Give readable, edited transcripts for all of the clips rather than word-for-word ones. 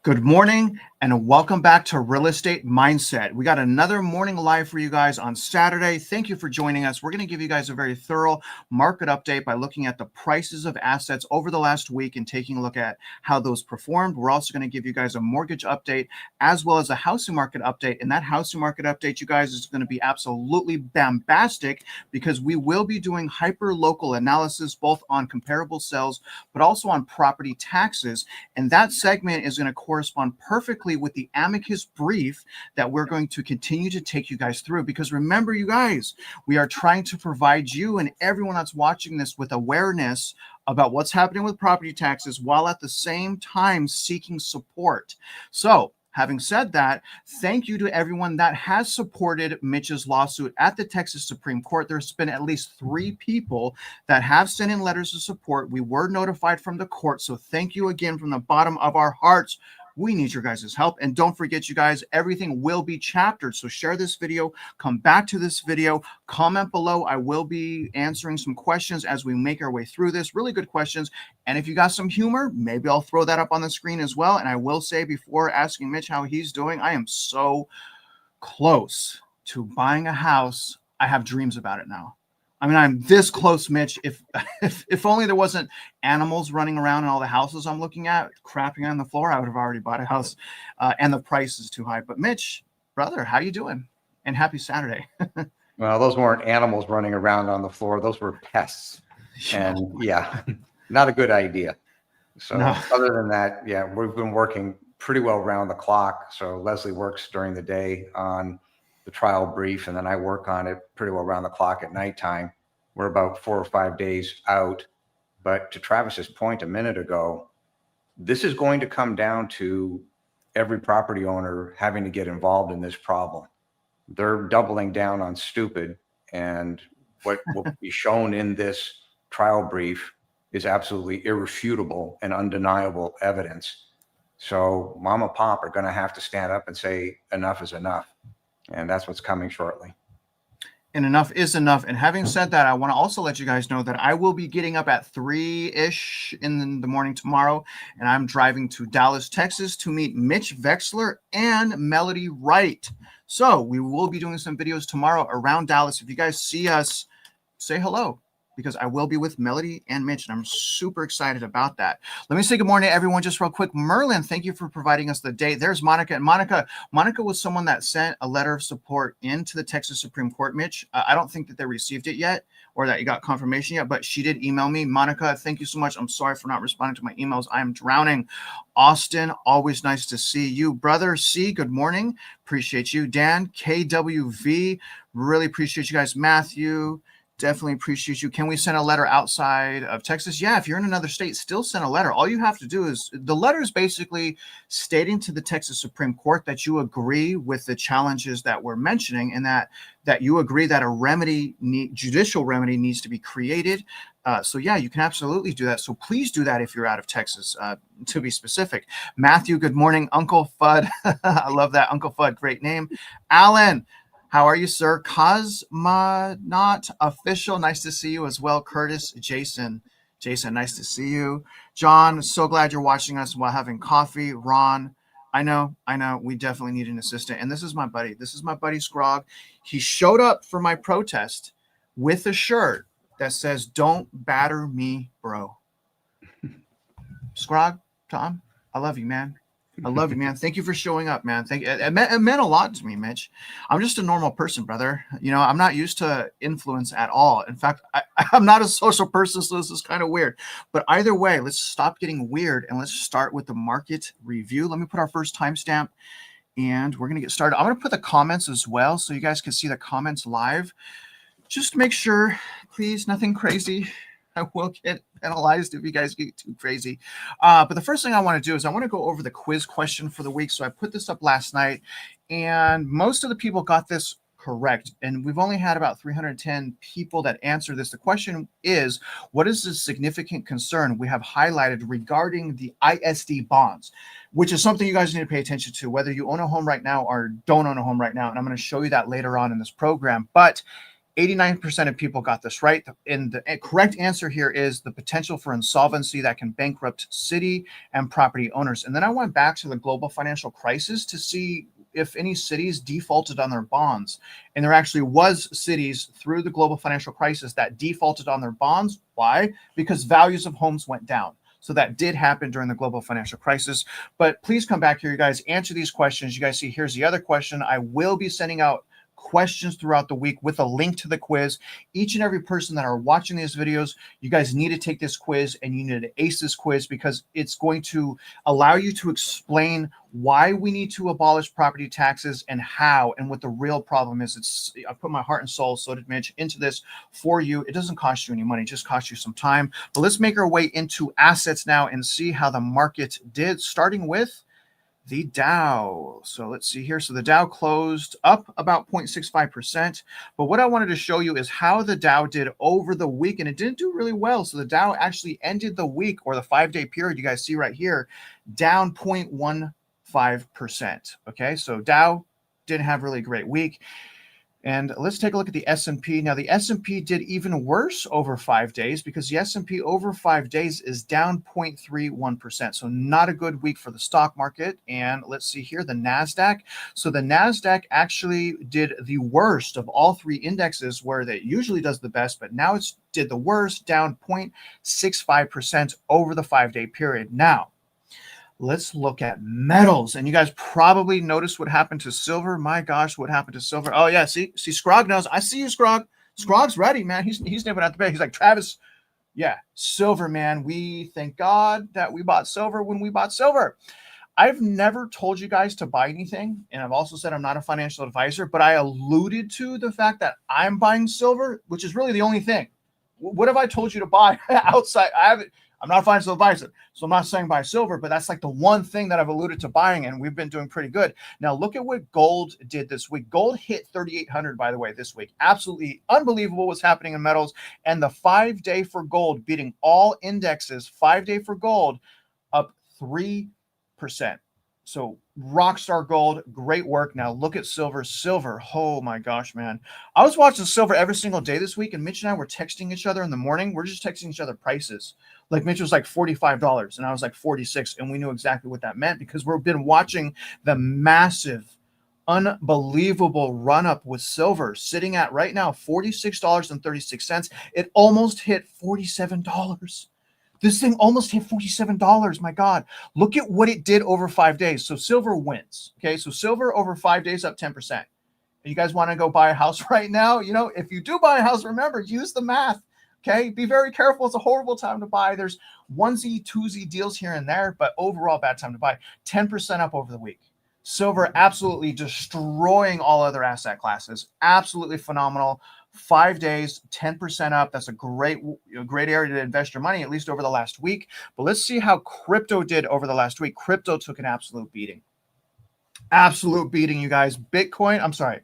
Good morning and welcome back to Real Estate Mindset. We got another morning live for you guys on Saturday. Thank you for joining us. We're going to give you guys a very thorough market update by looking at the prices of assets over the last week and taking a look at how those performed. We're also going to give you guys a mortgage update as well as a housing market update. And that housing market update, you guys, is going to be absolutely bombastic because we will be doing hyper-local analysis both on comparable sales but also on property taxes. And that segment is going to correspond perfectly with the Amicus Brief that we're going to continue to take you guys through. Because remember, you guys, we are trying to provide you and everyone that's watching this with awareness about what's happening with property taxes while at the same time seeking support. So, having said that, thank you to everyone that has supported Mitch's lawsuit at the Texas Supreme Court. There's been at least 3 people that have sent in letters of support. We were notified from the court, so thank you again from the bottom of our hearts. We need your guys' help. And don't forget, you guys, everything will be chaptered. So share this video, come back to this video, comment below. I will be answering some questions as we make our way through this. Really good questions. And if you got some humor, maybe I'll throw that up on the screen as well. And I will say, before asking Mitch how he's doing, I am so close to buying a house. I have dreams about it now. I mean, I'm this close, Mitch. If only there wasn't animals running around in all the houses I'm looking at, crapping on the floor, I would have already bought a house. And the price is too high. But Mitch, brother, how you doing? And happy Saturday. Well, those weren't animals running around on the floor. Those were pests. And yeah, not a good idea. So no. Other than that, yeah, we've been working pretty well around the clock. So Leslie works during the day on the trial brief, and then I work on it pretty well around the clock at nighttime. We're about 4 or 5 days out. But to Travis's point a minute ago, this is going to come down to every property owner having to get involved in this problem. They're doubling down on stupid, and what will be shown in this trial brief is absolutely irrefutable and undeniable evidence. So mom and pop are going to have to stand up and say enough is enough. And that's what's coming shortly. And enough is enough. And having said that, I want to also let you guys know that I will be getting up at 3-ish in the morning tomorrow. And I'm driving to Dallas, Texas to meet Mitch Vexler and Melody Wright. So we will be doing some videos tomorrow around Dallas. If you guys see us, say hello, because I will be with Melody and Mitch, and I'm super excited about that. Let me say good morning to everyone just real quick. Merlin, thank you for providing us the date. There's Monica. And Monica was someone that sent a letter of support into the Texas Supreme Court, Mitch. I don't think that they received it yet or that you got confirmation yet, but she did email me. Monica, thank you so much. I'm sorry for not responding to my emails. I am drowning. Austin, always nice to see you. Brother C, good morning. Appreciate you. Dan, KWV, really appreciate you guys. Matthew, definitely appreciate you. Can we send a letter outside of Texas? Yeah, if you're in another state, still send a letter. All you have to do is, the letter is basically stating to the Texas Supreme Court that you agree with the challenges that we're mentioning, and that you agree that a judicial remedy needs to be created. So yeah, you can absolutely do that. So please do that if you're out of Texas, to be specific. Matthew, good morning. Uncle Fudd. I love that. Uncle Fudd, great name. Alan, how are you, sir? Cosmonaut Official, nice to see you as well. Curtis, Jason, nice to see you. John, so glad you're watching us while having coffee. Ron, I know, we definitely need an assistant. And this is my buddy. This is my buddy Scrog. He showed up for my protest with a shirt that says, "Don't batter me, bro." Scrog, Tom, I love you, man. I love you, man. Thank you for showing up, man. Thank you. It meant a lot to me, Mitch. I'm just a normal person, brother. You know, I'm not used to influence at all. In fact, I'm not a social person, so this is kind of weird. But either way, let's stop getting weird and let's start with the market review. Let me put our first timestamp and we're going to get started. I'm going to put the comments as well so you guys can see the comments live. Just make sure, please, nothing crazy. I will get penalized if you guys get too crazy. But the first thing I want to do is I want to go over the quiz question for the week. So I put this up last night, and most of the people got this correct. And we've only had about 310 people that answer this. The question is, what is the significant concern we have highlighted regarding the ISD bonds, which is something you guys need to pay attention to, whether you own a home right now or don't own a home right now. And I'm going to show you that later on in this program. But 89% of people got this right. And the correct answer here is the potential for insolvency that can bankrupt city and property owners. And then I went back to the global financial crisis to see if any cities defaulted on their bonds. And there actually was cities through the global financial crisis that defaulted on their bonds. Why? Because values of homes went down. So that did happen during the global financial crisis. But please come back here, you guys, answer these questions. You guys see, here's the other question. I will be sending out questions throughout the week with a link to the quiz. Each and every person that are watching these videos, you guys need to take this quiz, and you need to ace this quiz, because it's going to allow you to explain why we need to abolish property taxes and how, and what the real problem is. I put my heart and soul, so did Mitch, into this for you. It doesn't cost you any money, it just costs you some time. But let's make our way into assets now and see how the market did, starting with the Dow. So let's see here. So the Dow closed up about 0.65%. But what I wanted to show you is how the Dow did over the week, and it didn't do really well. So the Dow actually ended the week, or the 5-day period you guys see right here, down 0.15%. Okay, so Dow didn't have really a great week. And let's take a look at the S&P. Now, the S&P did even worse over 5 days, because the S&P over 5 days is down 0.31%. So not a good week for the stock market. And let's see here, the NASDAQ. So the NASDAQ actually did the worst of all three indexes, where it usually does the best, but now it's did the worst, down 0.65% over the 5-day period. Now, let's look at metals. And you guys probably noticed what happened to silver. My gosh, what happened to silver? Oh, yeah. See, Scrog knows. I see you, Scrog. Scrog's ready, man. He's nipping out the bed. He's like, Travis, yeah, silver, man. We thank God that we bought silver when we bought silver. I've never told you guys to buy anything, and I've also said I'm not a financial advisor, but I alluded to the fact that I'm buying silver, which is really the only thing. What have I told you to buy outside? I'm not a financial advisor, so I'm not saying buy silver, but that's like the one thing that I've alluded to buying, and we've been doing pretty good. Now, look at what gold did this week. Gold hit 3,800, by the way, this week. Absolutely unbelievable what's happening in metals. And the 5-day for gold, beating all indexes, 5-day for gold, up 3%. So rockstar gold, great work. Now look at silver. Silver, oh my gosh, man. I was watching silver every single day this week, and Mitch and I were texting each other in the morning. We're just texting each other prices. Like Mitch was like $45 and I was like 46, and we knew exactly what that meant, because we've been watching the massive, unbelievable run up with silver, sitting at right now $46.36. It almost hit $47. This thing almost hit $47. My God, look at what it did over 5 days. So silver wins. Okay, so silver over 5 days up 10%. You guys want to go buy a house right now? You know, if you do buy a house, remember, use the math. Okay, be very careful. It's a horrible time to buy. There's onesie, twosie deals here and there, but overall bad time to buy. 10% up over the week. Silver absolutely destroying all other asset classes. Absolutely phenomenal. 5 days, 10% up. That's a great area to invest your money, at least over the last week. But let's see how crypto did over the last week. Crypto took an absolute beating. Absolute beating, you guys. Bitcoin, I'm sorry.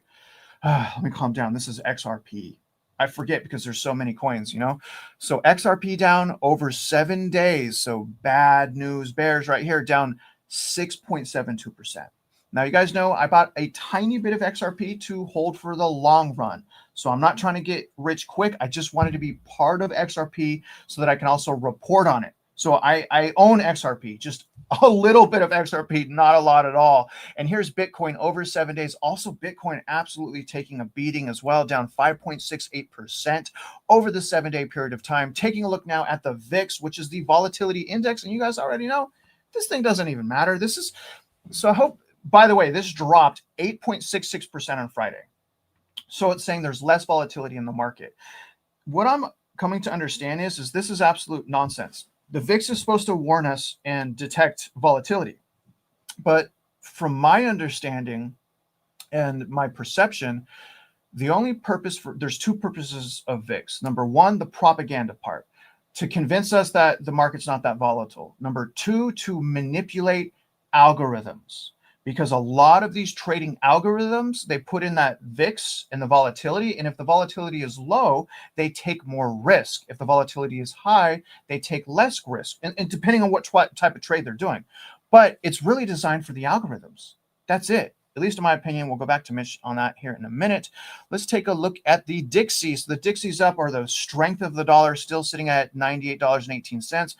Let me calm down. This is XRP. I forget because there's so many coins, you know. So XRP down over 7 days. So bad news bears right here, down 6.72%. Now, you guys know I bought a tiny bit of XRP to hold for the long run. So I'm not trying to get rich quick. I just wanted to be part of XRP so that I can also report on it. So I own XRP, just a little bit of XRP, not a lot at all. And here's Bitcoin over 7 days. Also, Bitcoin absolutely taking a beating as well, down 5.68% over the 7-day period of time. Taking a look now at the VIX, which is the volatility index. And you guys already know this thing doesn't even matter. So I hope, by the way, this dropped 8.66% on Friday. So it's saying there's less volatility in the market. What I'm coming to understand is this is absolute nonsense. The VIX is supposed to warn us and detect volatility. But from my understanding and my perception, the only purpose there's two purposes of VIX. Number one, the propaganda part, to convince us that the market's not that volatile. Number two, to manipulate algorithms. Because a lot of these trading algorithms, they put in that VIX and the volatility. And if the volatility is low, they take more risk. If the volatility is high, they take less risk. And depending on what type of trade they're doing. But it's really designed for the algorithms. That's it. at least in my opinion. We'll go back to Mitch on that here in a minute. Let's take a look at the Dixie. So the Dixie's up, or the strength of the dollar, still sitting at $98.18.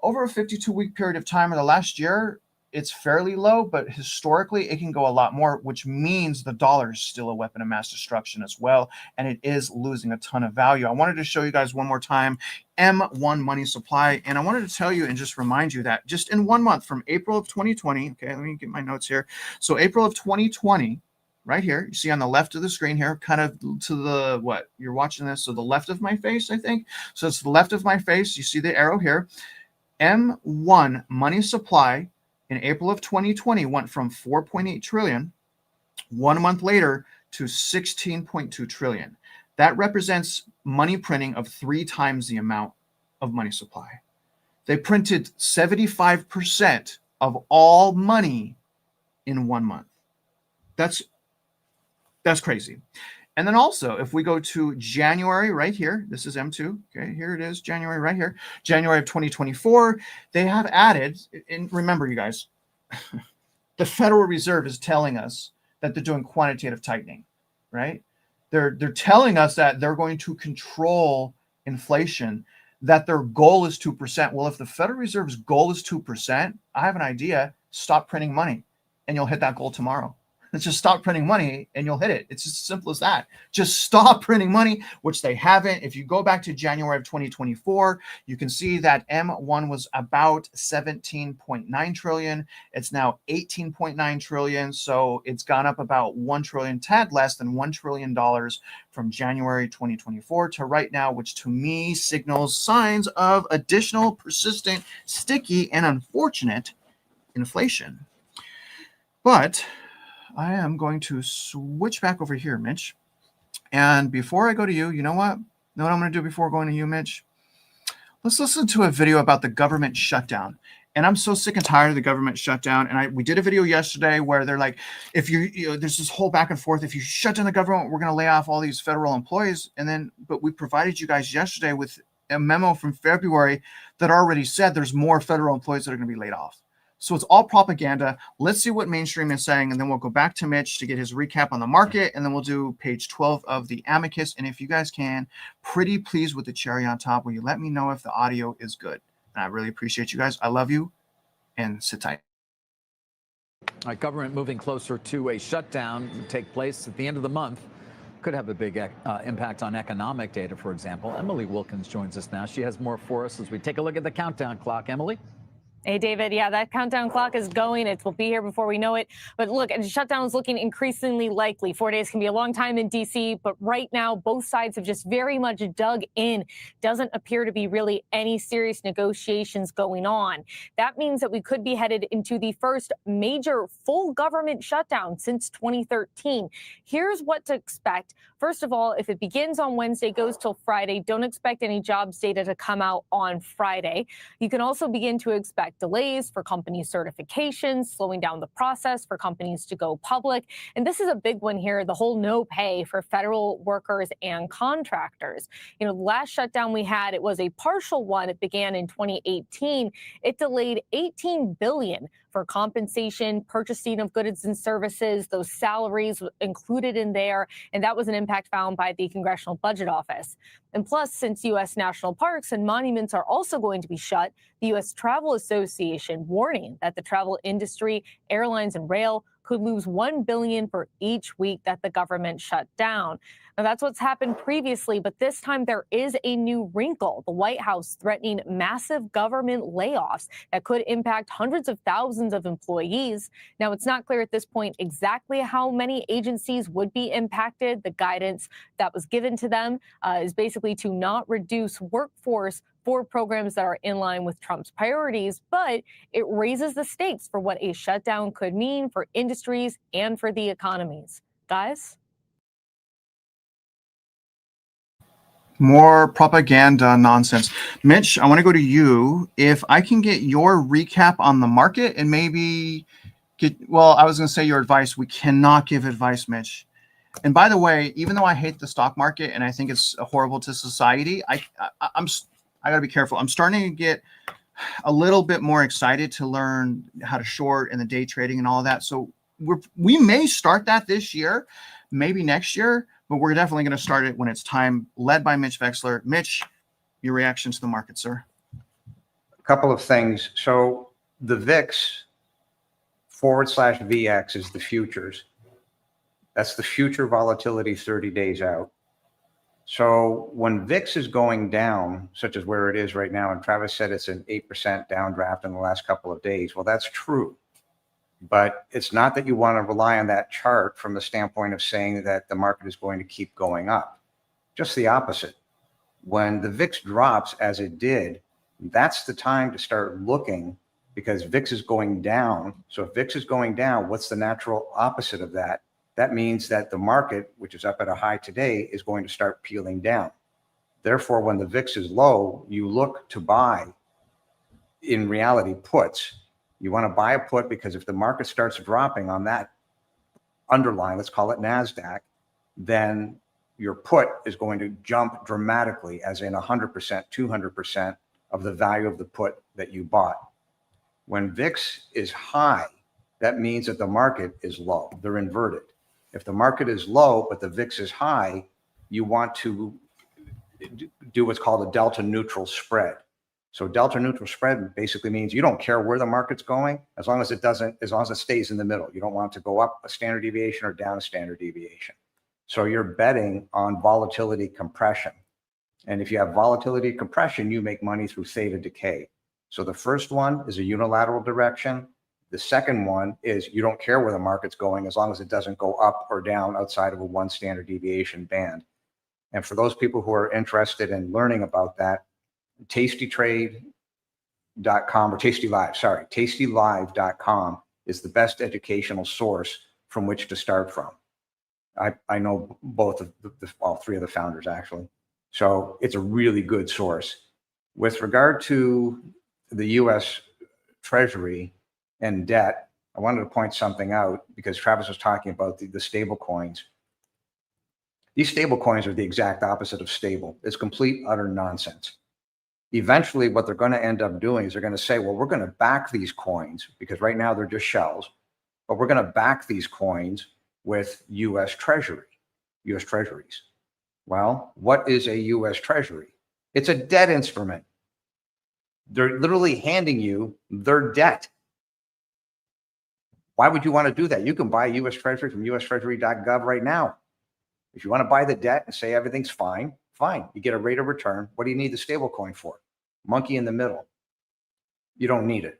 Over a 52-week period of time in the last year, it's fairly low, but historically it can go a lot more, which means the dollar is still a weapon of mass destruction as well, and it is losing a ton of value. I wanted to show you guys one more time M1 money supply, and I wanted to tell you and just remind you that just in 1 month, from April of 2020, okay, let me get my notes here. So April of 2020, right here, you see on the left of the screen here, kind of to the, what, you're watching this, so the left of my face, I think. So it's the left of my face. You see the arrow here. M1 money supply in April of 2020 went from 4.8 trillion 1 month later to 16.2 trillion. That represents money printing of 3 times the amount of money supply. They printed 75% of all money in 1 month. That's crazy. And then also, if we go to January right here, this is M2. Okay, here it is, January right here. January of 2024, they have added, and remember, you guys, the Federal Reserve is telling us that they're doing quantitative tightening, right? They're telling us that they're going to control inflation, that their goal is 2%. Well, if the Federal Reserve's goal is 2%, I have an idea. Stop printing money, and you'll hit that goal tomorrow. Let's just stop printing money and you'll hit it. It's as simple as that. Just stop printing money, which they haven't. If you go back to January of 2024, you can see that M1 was about 17.9 trillion. It's now 18.9 trillion. So it's gone up about 1 trillion, tad less than $1 trillion from January 2024 to right now, which to me signals signs of additional, persistent, sticky, and unfortunate inflation. But I am going to switch back over here, Mitch. And before I go to you, you know what? Know what I'm going to do before going to you, Mitch? Let's listen to a video about the government shutdown. And I'm so sick and tired of the government shutdown. And we did a video yesterday where they're like, if there's this whole back and forth. If you shut down the government, we're going to lay off all these federal employees. But we provided you guys yesterday with a memo from February that already said there's more federal employees that are going to be laid off. So it's all propaganda. Let's see what mainstream is saying, and then we'll go back to Mitch to get his recap on the market, and then we'll do page 12 of the Amicus. And if you guys can, pretty please with the cherry on top, will you let me know if the audio is good? And I really appreciate you guys. I love you, and sit tight. All right, government moving closer to a shutdown to take place at the end of the month. Could have a big impact on economic data, for example. Emily Wilkins joins us now. She has more for us as we take a look at the countdown clock. Emily? Hey, David. Yeah, that countdown clock is going. It will be here before we know it. But look, the shutdown is looking increasingly likely. 4 days can be a long time in D.C., but right now, both sides have just very much dug in. Doesn't appear to be really any serious negotiations going on. That means that we could be headed into the first major full government shutdown since 2013. Here's what to expect. First of all, if it begins on Wednesday, goes till Friday, don't expect any jobs data to come out on Friday. You can also begin to expect delays for company certifications, slowing down the process for companies to go public. And this is a big one here, the whole no pay for federal workers and contractors. You know, the last shutdown we had, it was a partial one. It began in 2018. It delayed $18 billion for compensation, purchasing of goods and services, those salaries included in there. And that was an impact found by the Congressional Budget Office. And plus, since U.S. national parks and monuments are also going to be shut, the U.S. Travel Association warning that the travel industry, airlines and rail could lose $1 billion for each week that the government shut down. Now, that's what's happened previously, but this time there is a new wrinkle. The White House threatening massive government layoffs that could impact hundreds of thousands of employees. Now, it's not clear at this point exactly how many agencies would be impacted. The guidance that was given to them is basically to not reduce workforce for programs that are in line with Trump's priorities, but it raises the stakes for what a shutdown could mean for industries and for the economies. Guys? More propaganda nonsense. Mitch, I want to go to you. If I can get your recap on the market and maybe I was going to say your advice. We cannot give advice, Mitch. And by the way, even though I hate the stock market and I think it's horrible to society, I got to be careful. I'm starting to get a little bit more excited to learn how to short and the day trading and all of that. So we may start that this year, maybe next year, but we're definitely going to start it when it's time, led by Mitch Vexler. Mitch, your reaction to the market, sir? A couple of things. So the VIX /VX is the futures. That's the future volatility 30 days out. So when VIX is going down, such as where it is right now, and Travis said it's an 8% downdraft in the last couple of days. Well, that's true. But it's not that you want to rely on that chart from the standpoint of saying that the market is going to keep going up. Just the opposite. When the VIX drops, as it did, that's the time to start looking, because VIX is going down. So if VIX is going down, what's the natural opposite of that? That means that the market, which is up at a high today, is going to start peeling down. Therefore, when the VIX is low, you look to buy, in reality, puts. You want to buy a put because if the market starts dropping on that underlying, let's call it NASDAQ, then your put is going to jump dramatically, as in 100%, 200% of the value of the put that you bought. When VIX is high, that means that the market is low. They're inverted. If the market is low, but the VIX is high, you want to do what's called a delta neutral spread. So delta neutral spread basically means you don't care where the market's going, as long as it stays in the middle. You don't want it to go up a standard deviation or down a standard deviation. So you're betting on volatility compression. And if you have volatility compression, you make money through theta decay. So the first one is a unilateral direction. The second one is you don't care where the market's going, as long as it doesn't go up or down outside of a 1 standard deviation band. And for those people who are interested in learning about that, tastytrade.com or tastylive.com is the best educational source from which to start from. I know both of all three of the founders, actually. So it's a really good source. With regard to the U.S. Treasury and debt, I wanted to point something out, because Travis was talking about the stable coins. These stable coins are the exact opposite of stable. It's complete, utter nonsense. Eventually, what they're going to end up doing is they're going to say, well, we're going to back these coins, because right now they're just shells, but we're going to back these coins with U.S. Treasuries. Well, what is a U.S. Treasury? It's a debt instrument. They're literally handing you their debt. Why would you want to do that? You can buy a U.S. Treasury from USTreasury.gov right now. If you want to buy the debt and say everything's fine, fine. You get a rate of return. What do you need the stable coin for? Monkey in the middle. You don't need it.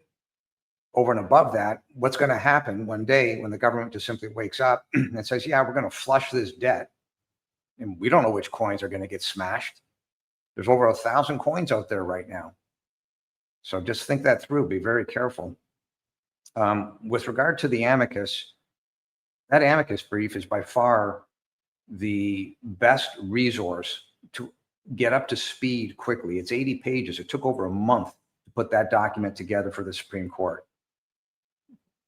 Over and above that, what's going to happen one day when the government just simply wakes up and says, yeah, we're going to flush this debt, and we don't know which coins are going to get smashed. There's over 1,000 coins out there right now. So just think that through. Be very careful. With regard to the Amicus, that Amicus brief is by far the best resource to get up to speed quickly. It's 80 pages. It took over a month to put that document together for the Supreme Court.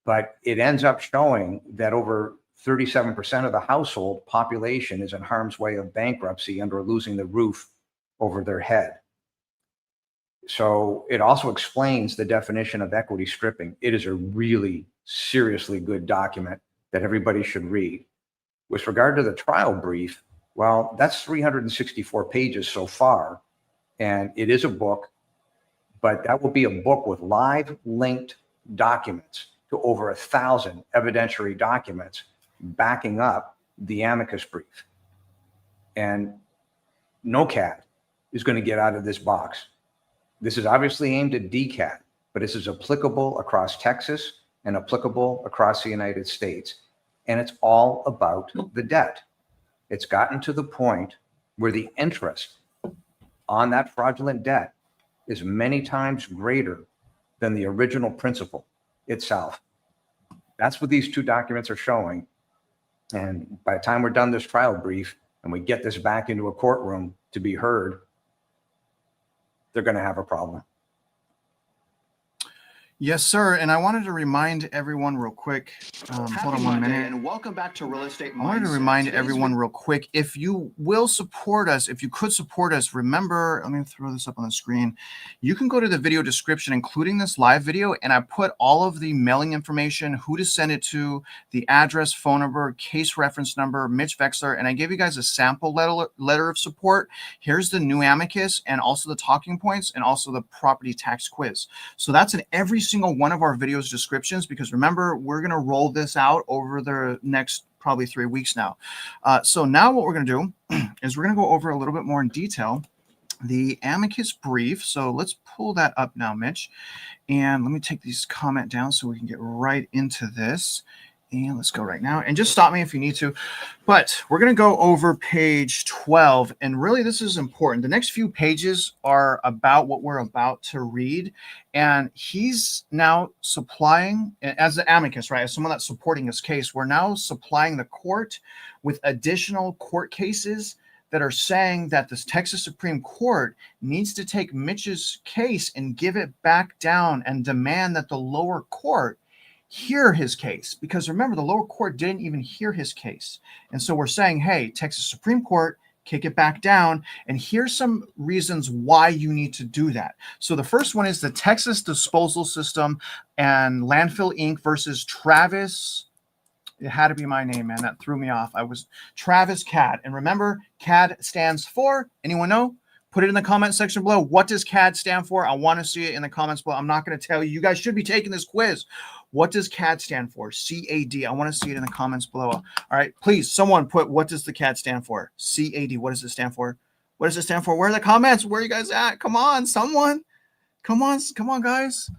But it ends up showing that over 37% of the household population is in harm's way of bankruptcy and or losing the roof over their head. So it also explains the definition of equity stripping. It is a really seriously good document that everybody should read. With regard to the trial brief, well, that's 364 pages so far, and it is a book, but that will be a book with live linked documents to over 1,000 evidentiary documents backing up the Amicus brief. And no CAD is going to get out of this box. This is obviously aimed at DCAD, but this is applicable across Texas and applicable across the United States. And it's all about the debt. It's gotten to the point where the interest on that fraudulent debt is many times greater than the original principal itself. That's what these two documents are showing. And by the time we're done this trial brief and we get this back into a courtroom to be heard, they're going to have a problem. Yes, sir. And I wanted to remind everyone real quick. Hold on 1 minute. And welcome back to Real Estate Mindset. I wanted to remind Today's everyone real quick, if you will support us, if you could support us, remember, let me throw this up on the screen. You can go to the video description, including this live video, and I put all of the mailing information, who to send it to, the address, phone number, case reference number, Mitch Vexler, and I gave you guys a sample letter of support. Here's the new Amicus and also the talking points and also the property tax quiz. So that's in every single one of our videos descriptions, because remember, we're going to roll this out over the next probably 3 weeks now. So now what we're going to do is we're going to go over a little bit more in detail the Amicus Brief. So let's pull that up now, Mitch. And let me take these comment down so we can get right into this. And let's go right now. And just stop me if you need to. But we're going to go over page 12. And really, this is important. The next few pages are about what we're about to read. And he's now supplying, as the amicus, right, as someone that's supporting his case, we're now supplying the court with additional court cases that are saying that this Texas Supreme Court needs to take Mitch's case and give it back down and demand that the lower court hear his case, because remember, the lower court didn't even hear his case. And so we're saying, hey, Texas Supreme Court, kick it back down. And here's some reasons why you need to do that. So the first one is the Texas Disposal System and Landfill Inc. versus Travis. It had to be my name, man. That threw me off. I was Travis CAD. And remember, CAD stands for, anyone know? Put it in the comment section below. What does CAD stand for? I want to see it in the comments below. I'm not going to tell you. You guys should be taking this quiz. What does CAD stand for? CAD. I want to see it in the comments below. All right. Please, someone put, what does the CAD stand for? CAD. What does it stand for? What does it stand for? Where are the comments? Where are you guys at? Come on, someone. Come on, guys.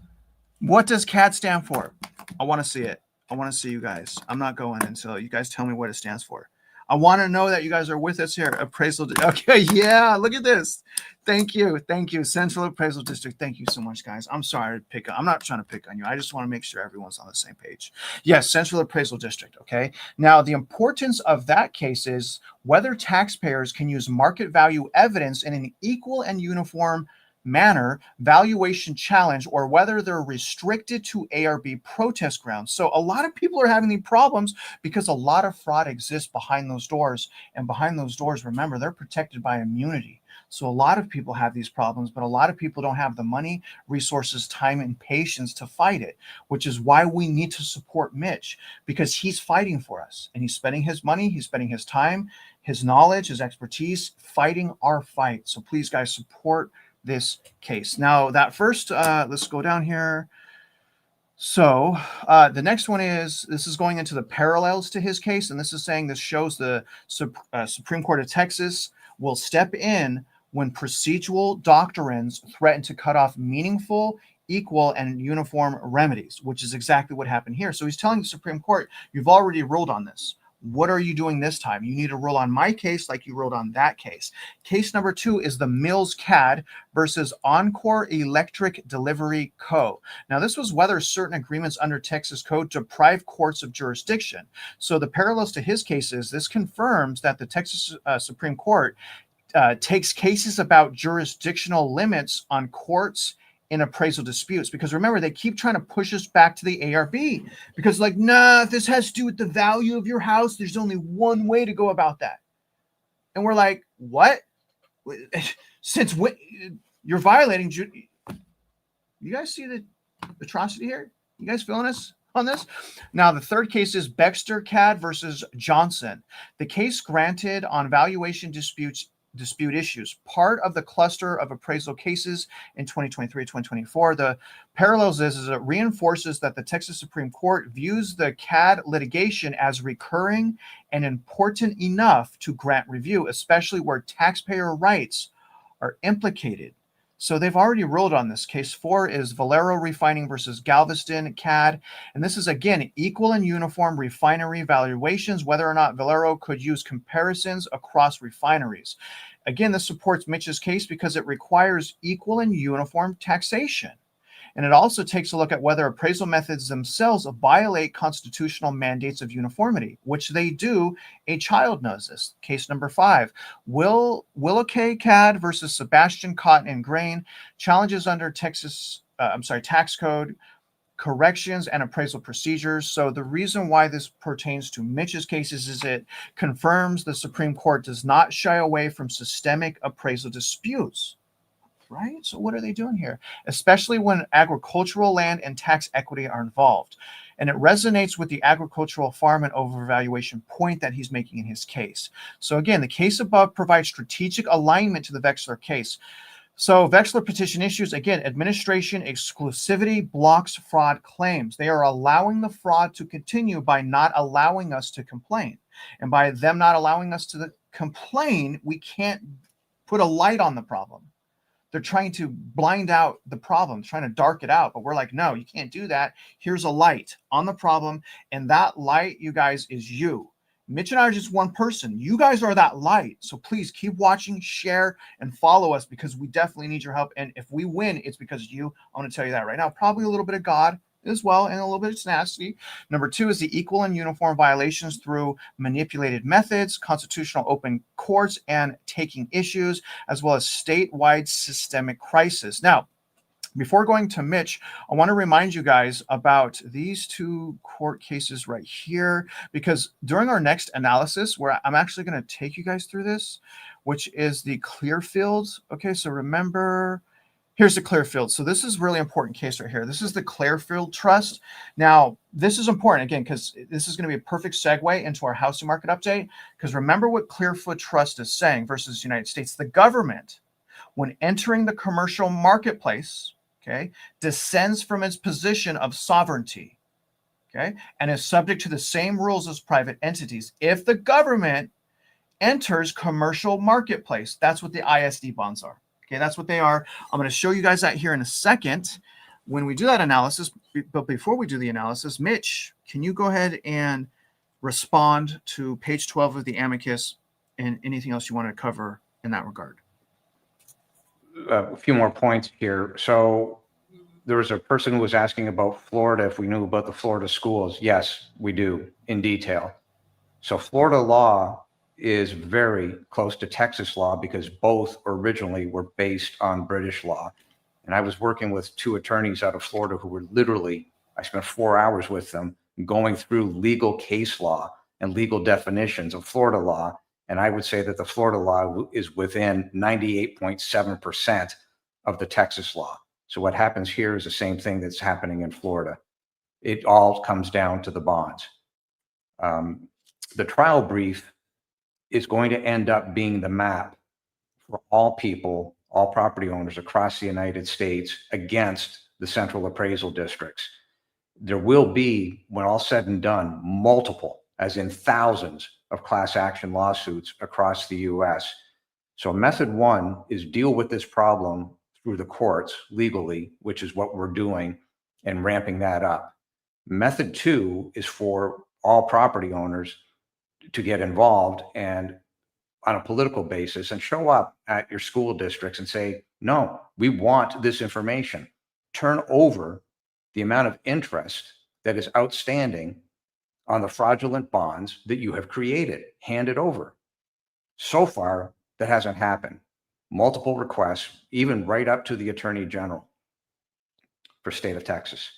What does CAD stand for? I want to see it. I want to see you guys. I'm not going until you guys tell me what it stands for. I want to know that you guys are with us here. Appraisal. Okay, yeah, look at this. Thank you. Thank you. Central Appraisal District. Thank you so much, guys. I'm sorry to pick on. I'm not trying to pick on you. I just want to make sure everyone's on the same page. Yes, Central Appraisal District. Okay. Now, the importance of that case is whether taxpayers can use market value evidence in an equal and uniform manner, valuation challenge, or whether they're restricted to ARB protest grounds. So a lot of people are having these problems because a lot of fraud exists behind those doors. And behind those doors, remember, they're protected by immunity. So a lot of people have these problems, but a lot of people don't have the money, resources, time, and patience to fight it, which is why we need to support Mitch, because he's fighting for us and he's spending his money, he's spending his time, his knowledge, his expertise, fighting our fight. So please, guys, support this case. Now that first, let's go down here. So the next one is, this is going into the parallels to his case. And this is saying, this shows the Supreme Court of Texas will step in when procedural doctrines threaten to cut off meaningful, equal, and uniform remedies, which is exactly what happened here. So he's telling the Supreme Court, you've already ruled on this. What are you doing this time? You need to rule on my case like you ruled on that case. Case number 2 is the Mills CAD versus Encore Electric Delivery Co. Now, this was whether certain agreements under Texas code deprive courts of jurisdiction. So the parallels to his case is this confirms that the Texas Supreme Court takes cases about jurisdictional limits on courts in appraisal disputes, because remember, they keep trying to push us back to the ARB because, like, nah, this has to do with the value of your house. There's only one way to go about that. And we're like, what? Since when you're violating, you guys see the atrocity here? You guys feeling us on this? Now, the third case is Vexler CAD versus Johnson. The case granted on valuation dispute issues, part of the cluster of appraisal cases in 2023-2024. The parallels is it reinforces that the Texas Supreme Court views the CAD litigation as recurring and important enough to grant review, especially where taxpayer rights are implicated. So they've already ruled on this. Case 4 is Valero Refining versus Galveston CAD. And this is, again, equal and uniform refinery valuations, whether or not Valero could use comparisons across refineries. Again, this supports Mitch's case because it requires equal and uniform taxation. And it also takes a look at whether appraisal methods themselves violate constitutional mandates of uniformity, which they do. A child knows this. Case number 5, Willow K. CAD versus Sebastian Cotton and Grain, challenges under tax code corrections, and appraisal procedures. So the reason why this pertains to Mitch's cases is it confirms the Supreme Court does not shy away from systemic appraisal disputes. Right? So what are they doing here? Especially when agricultural land and tax equity are involved. And it resonates with the agricultural farm and overvaluation point that he's making in his case. So again, the case above provides strategic alignment to the Vexler case. So Vexler petition issues, again, administration exclusivity blocks fraud claims. They are allowing the fraud to continue by not allowing us to complain. And by them not allowing us to complain, we can't put a light on the problem. They're trying to blind out the problem, trying to dark it out. But we're like, no, you can't do that. Here's a light on the problem. And that light, you guys, is you. Mitch and I are just one person. You guys are that light. So please keep watching, share, and follow us because we definitely need your help. And if we win, it's because of you. I want to tell you that right now. Probably a little bit of God as well, and a little bit of tenacity. Number 2 is the equal and uniform violations through manipulated methods, constitutional open courts, and taking issues, as well as statewide systemic crisis. Now, before going to Mitch, I want to remind you guys about these 2 court cases right here, because during our next analysis, where I'm actually going to take you guys through this, which is the Clearfield. Okay, so remember, here's the Clearfield. So this is a really important case right here. This is the Clearfield Trust. Now, this is important, again, because this is going to be a perfect segue into our housing market update, because remember what Clearfield Trust is saying versus the United States. The government, when entering the commercial marketplace, okay, descends from its position of sovereignty, okay, and is subject to the same rules as private entities. If the government enters commercial marketplace, that's what the ISD bonds are. Okay, that's what they are. I'm going to show you guys that here in a second when we do that analysis. But before we do the analysis, Mitch, can you go ahead and respond to page 12 of the amicus and anything else you want to cover in that regard? A few more points here. So there was a person who was asking about Florida, if we knew about the Florida schools. Yes, we do in detail. So Florida law is very close to Texas law because both originally were based on British law. And I was working with 2 attorneys out of Florida who were literally, I spent 4 hours with them going through legal case law and legal definitions of Florida law. And I would say that the Florida law is within 98.7% of the Texas law. So what happens here is the same thing that's happening in Florida. It all comes down to the bonds. The trial brief is going to end up being the map for all people, all property owners across the United States against the central appraisal districts. There will be, when all said and done, multiple, as in thousands of class action lawsuits across the US. So method 1 is deal with this problem through the courts legally, which is what we're doing, and ramping that up. Method 2 is for all property owners to get involved and on a political basis and show up at your school districts and say, no, we want this information. Turn over the amount of interest that is outstanding on the fraudulent bonds that you have created. Hand it over. So far, that hasn't happened. Multiple requests, even right up to the Attorney General for state of Texas.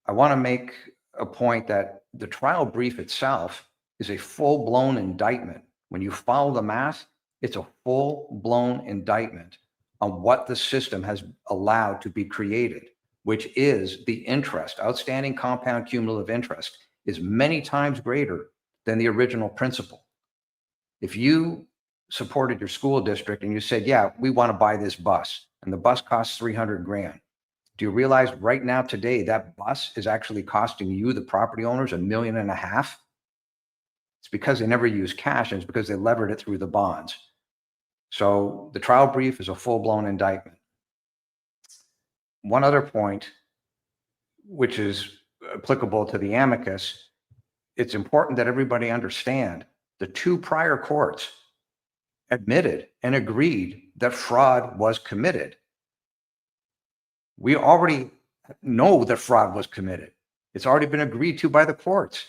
I want to make a point that the trial brief itself is a full-blown indictment. When you follow the math, it's a full-blown indictment on what the system has allowed to be created, which is the interest. Outstanding compound cumulative interest is many times greater than the original principal. If you supported your school district and you said, yeah, we want to buy this bus, and the bus costs 300 grand. Do you realize right now today that bus is actually costing you, the property owners, $1.5 million? It's because they never use cash, and it's because they levered it through the bonds. So the trial brief is a full-blown indictment. One other point, which is applicable to the amicus, it's important that everybody understand the 2 prior courts admitted and agreed that fraud was committed. We already know that fraud was committed. It's already been agreed to by the courts.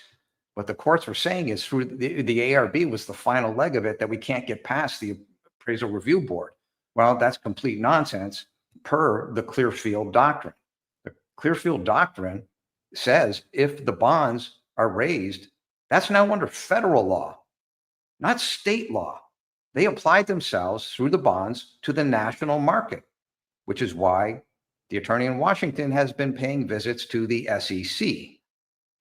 What the courts were saying is through the ARB was the final leg of it, that we can't get past the appraisal review board. Well, that's complete nonsense per the Clearfield doctrine. Clearfield doctrine says if the bonds are raised, that's now under federal law, not state law. They applied themselves through the bonds to the national market, which is why the attorney in Washington has been paying visits to the SEC.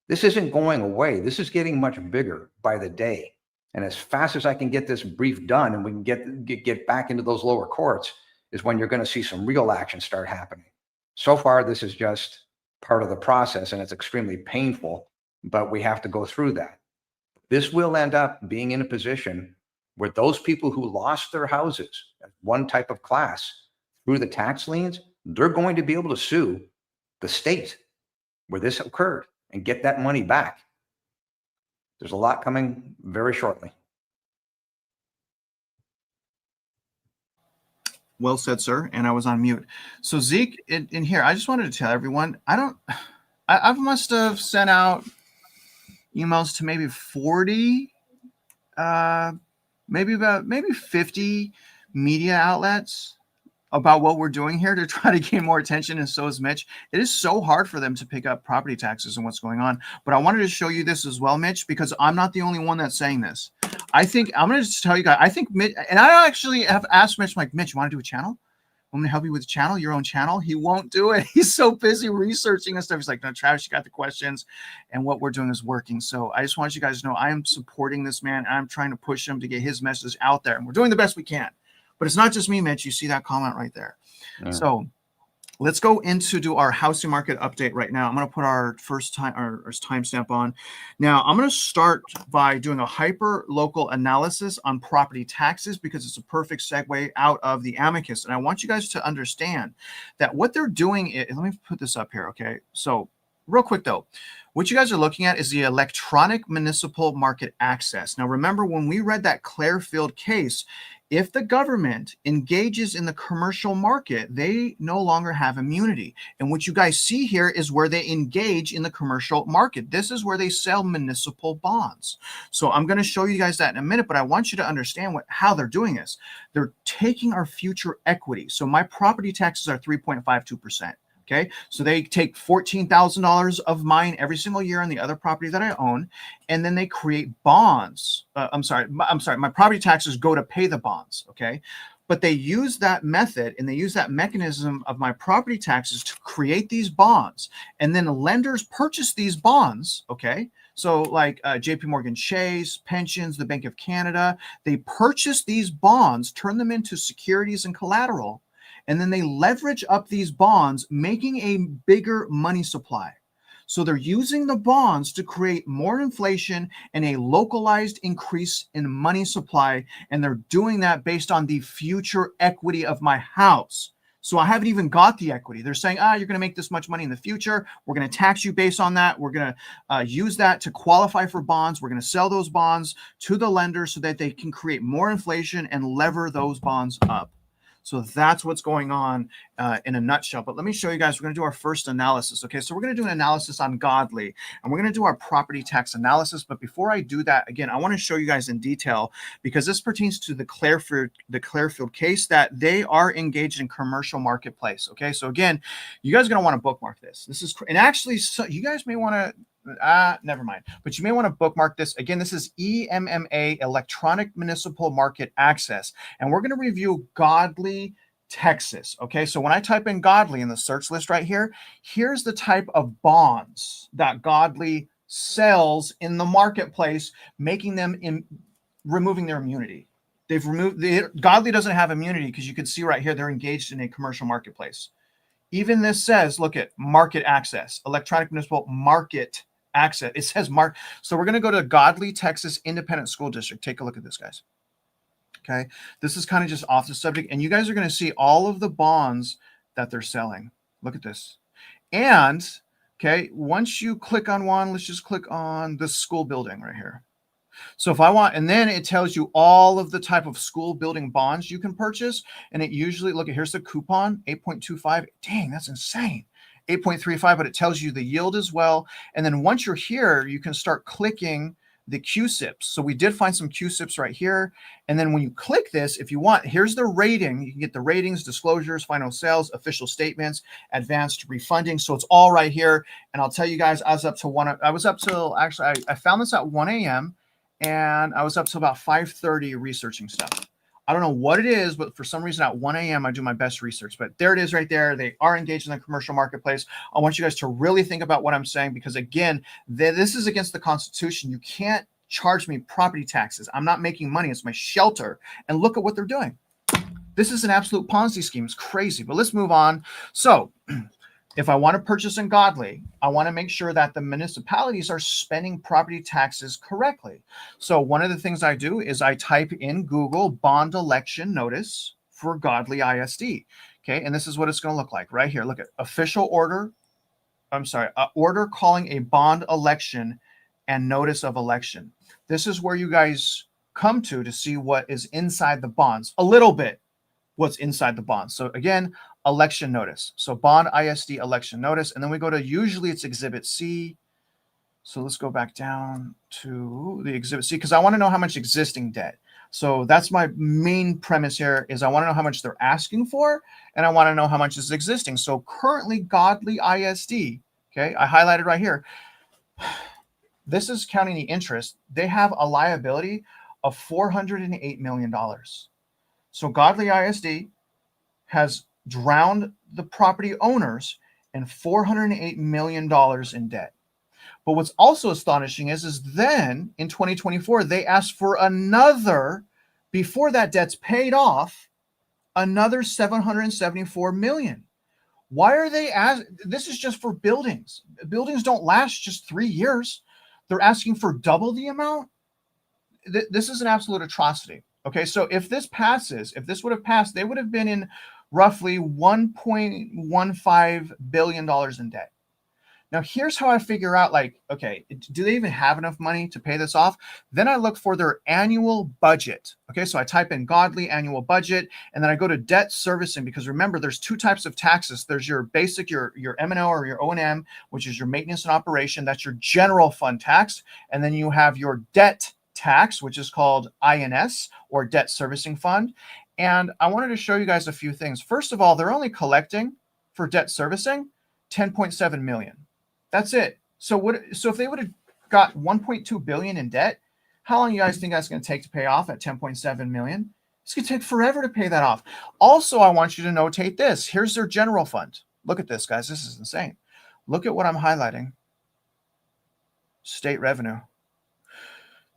This isn't going away. This is getting much bigger by the day. And as fast as I can get this brief done and we can get back into those lower courts is when you're going to see some real action start happening. So far, this is just part of the process and it's extremely painful, but we have to go through that. This will end up being in a position where those people who lost their houses as one type of class through the tax liens, they're going to be able to sue the state where this occurred and get that money back. There's a lot coming very shortly. Well said, sir. And I was on mute. So Zeke, in here, I just wanted to tell everyone, I must have sent out emails to maybe 40, maybe 50 media outlets about what we're doing here to try to gain more attention, and so is Mitch. It is so hard for them to pick up property taxes and what's going on. But I wanted to show you this as well, Mitch, because I'm not the only one that's saying this. I think I'm going to just tell you guys, I think Mitch, and I actually have asked Mitch, like, Mitch, you want to do a channel? I'm going to help you with the channel, your own channel. He won't do it. He's so busy researching and stuff. He's like, no, Travis, you got the questions, and what we're doing is working. So I just want you guys to know I am supporting this man. I'm trying to push him to get his message out there, and we're doing the best we can. But it's not just me, Mitch. You see that comment right there. Yeah. So let's go into do our housing market update right now. I'm going to put our first time our timestamp on. Now, I'm going to start by doing a hyper local analysis on property taxes because it's a perfect segue out of the Amicus. And I want you guys to understand that what they're doing is, let me put this up here. Okay. So real quick though, what you guys are looking at is the electronic municipal market access. Now, remember when we read that Clearfield case, if the government engages in the commercial market, they no longer have immunity. And what you guys see here is where they engage in the commercial market. This is where they sell municipal bonds. So I'm going to show you guys that in a minute, but I want you to understand how they're doing this. They're taking our future equity. So my property taxes are 3.52%. Okay, so they take $14,000 of mine every single year on the other property that I own, and then they create bonds. I'm sorry, my property taxes go to pay the bonds. Okay, but they use that method and they use that mechanism of my property taxes to create these bonds, and then lenders purchase these bonds. Okay, so like JP Morgan Chase, pensions, the Bank of Canada, they purchase these bonds, turn them into securities and collateral. And then they leverage up these bonds, making a bigger money supply. So they're using the bonds to create more inflation and a localized increase in money supply. And they're doing that based on the future equity of my house. So I haven't even got the equity. They're saying, you're going to make this much money in the future. We're going to tax you based on that. We're going to use that to qualify for bonds. We're going to sell those bonds to the lender so that they can create more inflation and lever those bonds up. So that's what's going on in a nutshell. But let me show you guys, we're going to do our first analysis. Okay, so we're going to do an analysis on Godly, and we're going to do our property tax analysis. But before I do that, again, I want to show you guys in detail, because this pertains to the Clearfield case, that they are engaged in commercial marketplace. Okay, so again, you guys are going to want to bookmark this. This is, and actually, so you guys may want to, never mind. But you may want to bookmark this. Again, this is EMMA, Electronic Municipal Market Access. And we're going to review Godly, Texas. Okay, so when I type in Godly in the search list right here, here's the type of bonds that Godly sells in the marketplace, making them removing their immunity. They've removed, Godly doesn't have immunity because you can see right here, they're engaged in a commercial marketplace. Even this says, look at market access, electronic municipal market access. It says mark. So we're going to go to Godly, Texas Independent School District. Take a look at this, guys. Okay. This is kind of just off the subject. And you guys are going to see all of the bonds that they're selling. Look at this. And, okay, once you click on one, let's just click on the school building right here. So if I want, and then it tells you all of the type of school building bonds you can purchase. And it usually, look at, here's the coupon, 8.25. Dang, that's insane. 8.35, but it tells you the yield as well. And then once you're here, you can start clicking the QSIPs. So we did find some QSIPs right here. And then when you click this, if you want, here's the rating. You can get the ratings, disclosures, final sales, official statements, advanced refunding. So it's all right here. And I'll tell you guys, I was up till actually, I found this at 1 a.m. and I was up till about 5:30 researching stuff. I don't know what it is, but for some reason at 1 a.m. I do my best research. But there it is right there. They are engaged in the commercial marketplace. I want you guys to really think about what I'm saying, because again, this is against the Constitution. You can't charge me property taxes. I'm not making money. It's my shelter. And look at what they're doing. This is an absolute Ponzi scheme. It's crazy. But let's move on. So if I want to purchase in Godly, I want to make sure that the municipalities are spending property taxes correctly. So one of the things I do is I type in Google bond election notice for Godly ISD. Okay, and this is what it's going to look like right here. Look at official order. Order calling a bond election and notice of election. This is where you guys come to see what is inside the bonds. A little bit what's inside the bonds. So again, election notice. So bond ISD election notice. And then we go to, usually it's exhibit C. So let's go back down to the exhibit C, because I want to know how much existing debt. So that's my main premise here, is I want to know how much they're asking for, and I want to know how much is existing. So currently Godly ISD, okay, I highlighted right here. This is counting the interest. They have a liability of $408 million. So Godly ISD has drowned the property owners in $408 million in debt. But what's also astonishing is then in 2024, they asked for another, before that debt's paid off, another $774 million. Why are they this is just for buildings. Buildings don't last just 3 years. They're asking for double the amount. This is an absolute atrocity. Okay, so if this passes, if this would have passed, they would have been in roughly $1.15 billion in debt. Now, here's how I figure out, like, okay, do they even have enough money to pay this off? Then I look for their annual budget. Okay, so I type in Godly annual budget, and then I go to debt servicing, because remember, there's two types of taxes. There's your basic, your M&O or your O&M, which is your maintenance and operation. That's your general fund tax. And then you have your debt tax, which is called INS, or debt servicing fund. And I wanted to show you guys a few things. First of all, they're only collecting for debt servicing $10.7 million. That's it. So if they would have got $1.2 billion in debt, how long do you guys think that's going to take to pay off at $10.7 million? It's going to take forever to pay that off. Also, I want you to notate this. Here's their general fund. Look at this, guys. This is insane. Look at what I'm highlighting. State revenue.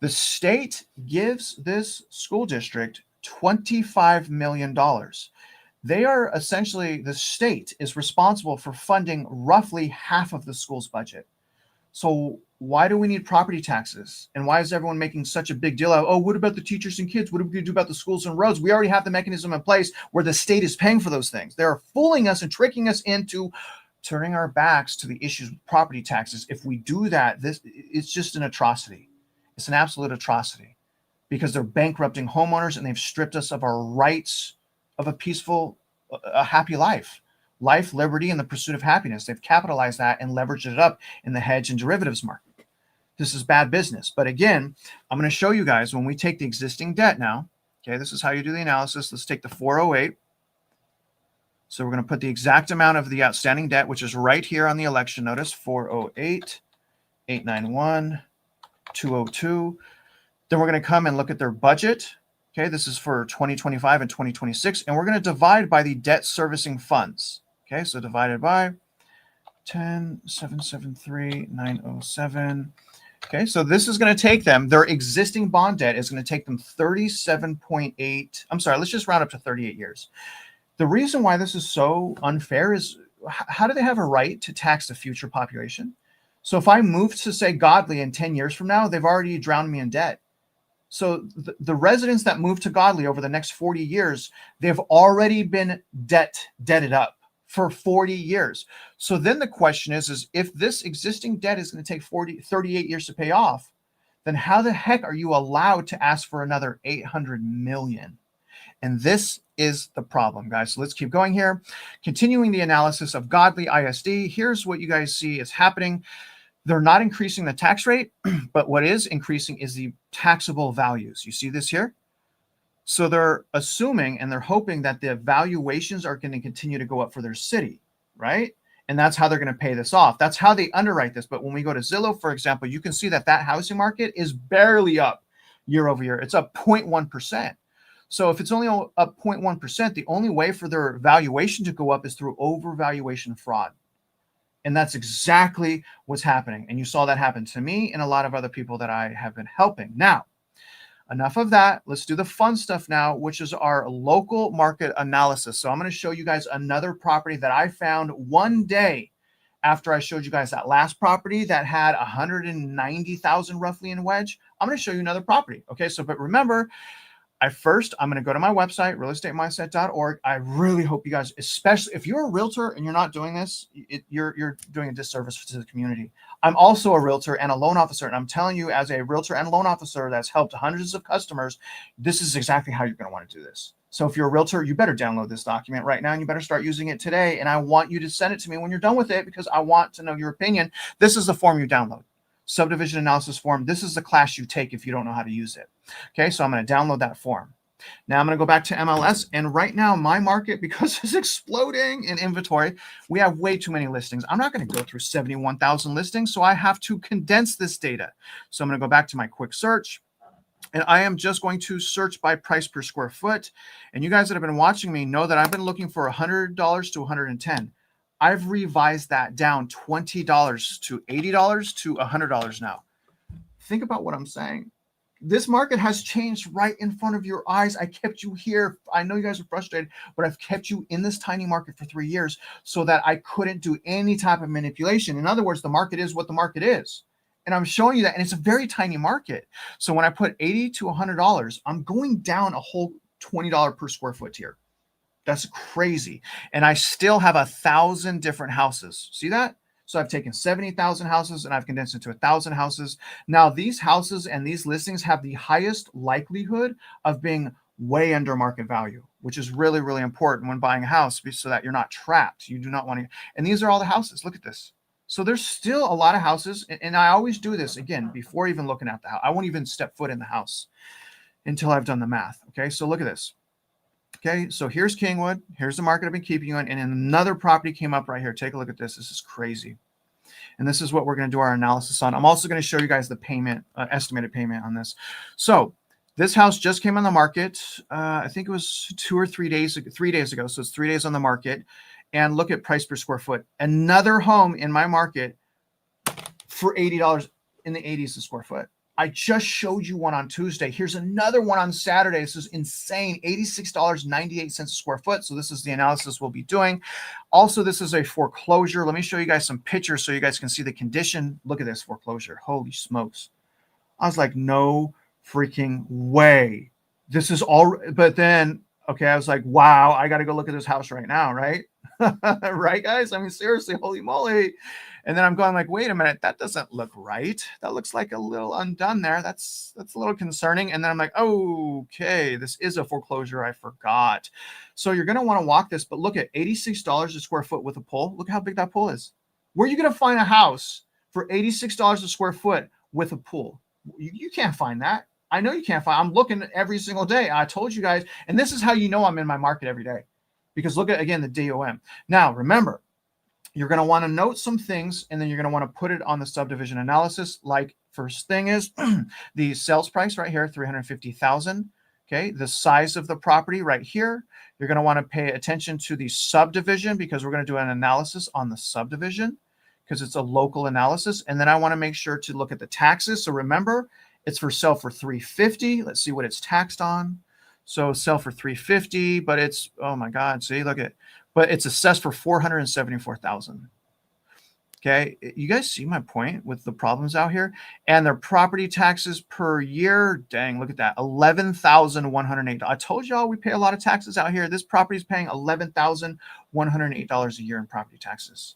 The state gives this school district $25 million. They are essentially, the state is responsible for funding roughly half of the school's budget. So why do we need property taxes? And why is everyone making such a big deal of, oh, what about the teachers and kids? What are we going to do about the schools and roads? We already have the mechanism in place where the state is paying for those things. They're fooling us and tricking us into turning our backs to the issues with property taxes. If we do that, it's just an atrocity. It's an absolute atrocity, because they're bankrupting homeowners and they've stripped us of our rights of a peaceful, a happy life, liberty, and the pursuit of happiness. They've capitalized that and leveraged it up in the hedge and derivatives market. This is bad business. But again, I'm going to show you guys when we take the existing debt now. Okay, this is how you do the analysis. Let's take the 408. So we're going to put the exact amount of the outstanding debt, which is right here on the election notice, 408, 891, 202. Then we're going to come and look at their budget. Okay, this is for 2025 and 2026, and we're going to divide by the debt servicing funds. Okay, so divided by 10,773,907. Okay, so this is going to take them, their existing bond debt is going to take them 37.8. I'm sorry, let's just round up to 38 years. The reason why this is so unfair is, how do they have a right to tax the future population? So if I move to, say, Godly in 10 years from now, they've already drowned me in debt. So the residents that move to Godly over the next 40 years, they've already been debted up for 40 years. So then the question is if this existing debt is going to take 38 years to pay off, then how the heck are you allowed to ask for another $800 million? And this is the problem, guys. So let's keep going here. Continuing the analysis of Godly ISD, here's what you guys see is happening. They're not increasing the tax rate, but what is increasing is the taxable values. You see this here? So they're assuming and they're hoping that the valuations are going to continue to go up for their city, right? And that's how they're going to pay this off. That's how they underwrite this. But when we go to Zillow, for example, you can see that that housing market is barely up year over year. It's up 0.1%. So if it's only up 0.1%, the only way for their valuation to go up is through overvaluation fraud. And that's exactly what's happening. And you saw that happen to me and a lot of other people that I have been helping. Now, enough of that. Let's do the fun stuff now, which is our local market analysis. So I'm going to show you guys another property that I found one day after I showed you guys that last property that had 190,000 roughly in wedge. I'm going to show you another property. Okay. So, but remember, I'm going to go to my website, realestattemindset.org. I really hope you guys, especially if you're a realtor and you're not doing this, you're doing a disservice to the community. I'm also a realtor and a loan officer. And I'm telling you, as a realtor and loan officer that's helped hundreds of customers, this is exactly how you're going to want to do this. So if you're a realtor, you better download this document right now and you better start using it today. And I want you to send it to me when you're done with it because I want to know your opinion. This is the form you download. Subdivision analysis form. This is the class you take if you don't know how to use it. Okay, so I'm going to download that form. Now I'm going to go back to MLS, and right now my market, because it's exploding in inventory, we have way too many listings. I'm not going to go through 71,000 listings, so I have to condense this data. So I'm going to go back to my quick search, and I am just going to search by price per square foot. And you guys that have been watching me know that I've been looking for $100 to $110. I've revised that down $20 to $80 to $100 now. Think about what I'm saying. This market has changed right in front of your eyes. I kept you here. I know you guys are frustrated, but I've kept you in this tiny market for 3 years so that I couldn't do any type of manipulation. In other words, the market is what the market is. And I'm showing you that, and it's a very tiny market. So when I put $80 to $100, I'm going down a whole $20 per square foot here. That's crazy. And I still have 1,000 different houses. See that? So I've taken 70,000 houses and I've condensed it to 1,000 houses. Now these houses and these listings have the highest likelihood of being way under market value, which is really, really important when buying a house so that you're not trapped. You do not want to. And these are all the houses. Look at this. So there's still a lot of houses. And I always do this again, before even looking at the house. I won't even step foot in the house until I've done the math. Okay. So look at this. Okay, so here's Kingwood. Here's the market I've been keeping you in. And another property came up right here. Take a look at this. This is crazy. And this is what we're going to do our analysis on. I'm also going to show you guys the payment, estimated payment on this. So this house just came on the market. I think it was 2 or 3 days ago. So it's 3 days on the market. And look at price per square foot. Another home in my market for $80 in the 80s a square foot. I just showed you one on Tuesday. Here's another one on Saturday. This is insane. $86.98 a square foot. So this is the analysis we'll be doing. Also, this is a foreclosure. Let me show you guys some pictures so you guys can see the condition. Look at this foreclosure. Holy smokes. I was like, no freaking way. This is all, but then, okay, I was like, wow, I got to go look at this house right now, right? Right, guys? I mean, seriously, holy moly. And then I'm going like, wait a minute, that doesn't look right. That looks like a little undone there. That's a little concerning. And then I'm like, okay, this is a foreclosure. I forgot. So you're going to want to walk this, but look at $86 a square foot with a pool. Look how big that pool is. Where are you going to find a house for $86 a square foot with a pool? You can't find that. I know you can't find. I'm looking every single day. I told you guys, and this is how you know I'm in my market every day. Because look at, again, the DOM. Now, remember, you're going to want to note some things, and then you're going to want to put it on the subdivision analysis. Like, first thing is the sales price right here, $350,000. Okay, the size of the property right here. You're going to want to pay attention to the subdivision because we're going to do an analysis on the subdivision because it's a local analysis. And then I want to make sure to look at the taxes. So remember, it's for sale for $350,000. Let's see what it's taxed on. So sell for $350,000, but it's, oh my God, see, look at, but it's assessed for $474,000. Okay, you guys see my point with the problems out here? And their property taxes per year, dang, look at that, $11,108. I told y'all we pay a lot of taxes out here. This property is paying $11,108 a year in property taxes.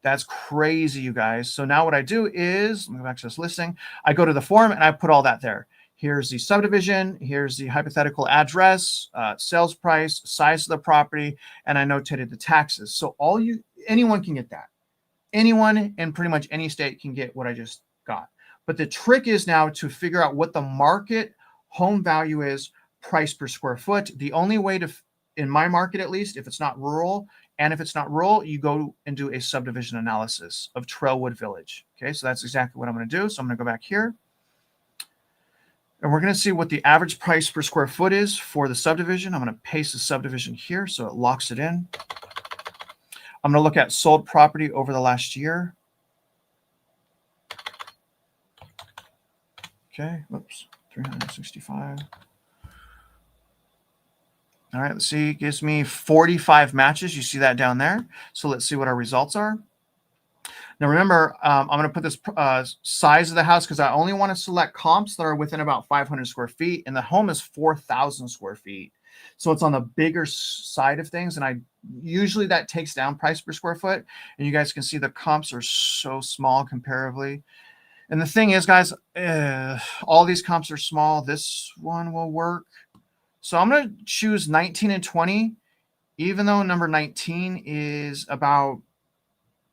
That's crazy, you guys. So now what I do is, let me go back to this listing. I go to the form and I put all that there. Here's the subdivision. Here's the hypothetical address, sales price, size of the property, and I notated the taxes. So anyone can get that. anyone in pretty much any state can get what I just got. But the trick is now to figure out what the market home value is, price per square foot. The only way to, in my market at least, if it's not rural, and if it's not rural, you go and do a subdivision analysis of Trailwood Village. Okay, so that's exactly what I'm going to do. So I'm going to go back here. And we're going to see what the average price per square foot is for the subdivision. I'm going to paste the subdivision here so it locks it in. I'm going to look at sold property over the last year. Okay, whoops, 365. All right, let's see, it gives me 45 matches. You see that down there. So let's see what our results are. Now remember, I'm going to put this size of the house because I only want to select comps that are within about 500 square feet, and the home is 4,000 square feet. So it's on the bigger side of things, and I usually that takes down price per square foot. And you guys can see the comps are so small comparatively. And the thing is, guys, all these comps are small. This one will work. So I'm going to choose 19 and 20, even though number 19 is about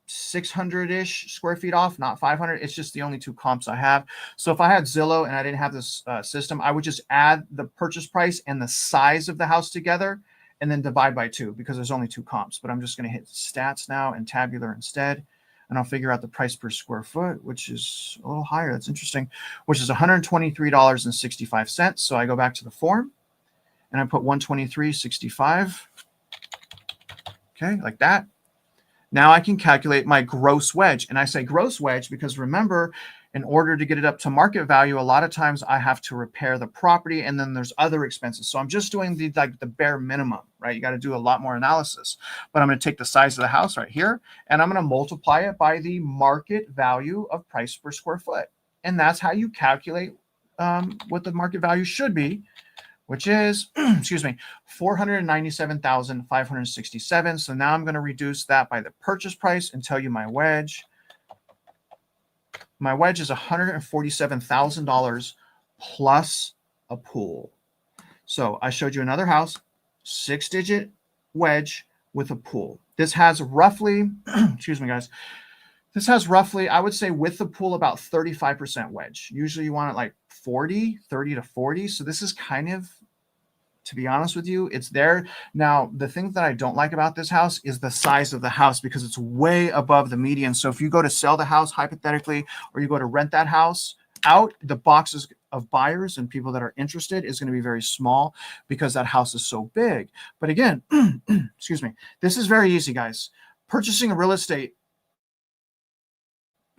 600-ish square feet off, not 500. It's just the only two comps I have. So if I had Zillow and I didn't have this system, I would just add the purchase price and the size of the house together and then divide by 2 because there's only 2 comps. But I'm just going to hit stats now and tabular instead. And I'll figure out the price per square foot, which is a little higher. That's interesting, which is $123.65. So I go back to the form and I put 123.65. Okay, like that. Now I can calculate my gross wedge. And I say gross wedge because remember, in order to get it up to market value, a lot of times I have to repair the property and then there's other expenses. So I'm just doing the bare minimum, right? You got to do a lot more analysis. But I'm going to take the size of the house right here and I'm going to multiply it by the market value of price per square foot. And that's how you calculate what the market value should be, which is, excuse me, $497,567. So now I'm going to reduce that by the purchase price and tell you my wedge. My wedge is $147,000 plus a pool. So I showed you another house, 6-digit wedge with a pool. This has roughly, excuse me, guys. This has roughly, I would say with the pool, about 35% wedge. Usually you want it like 30 to 40. So this is kind of, to be honest with you, it's there. Now, the thing that I don't like about this house is the size of the house because it's way above the median. So if you go to sell the house, hypothetically, or you go to rent that house out, the boxes of buyers and people that are interested is going to be very small because that house is so big. But again, excuse me, this is very easy, guys. Purchasing a real estate,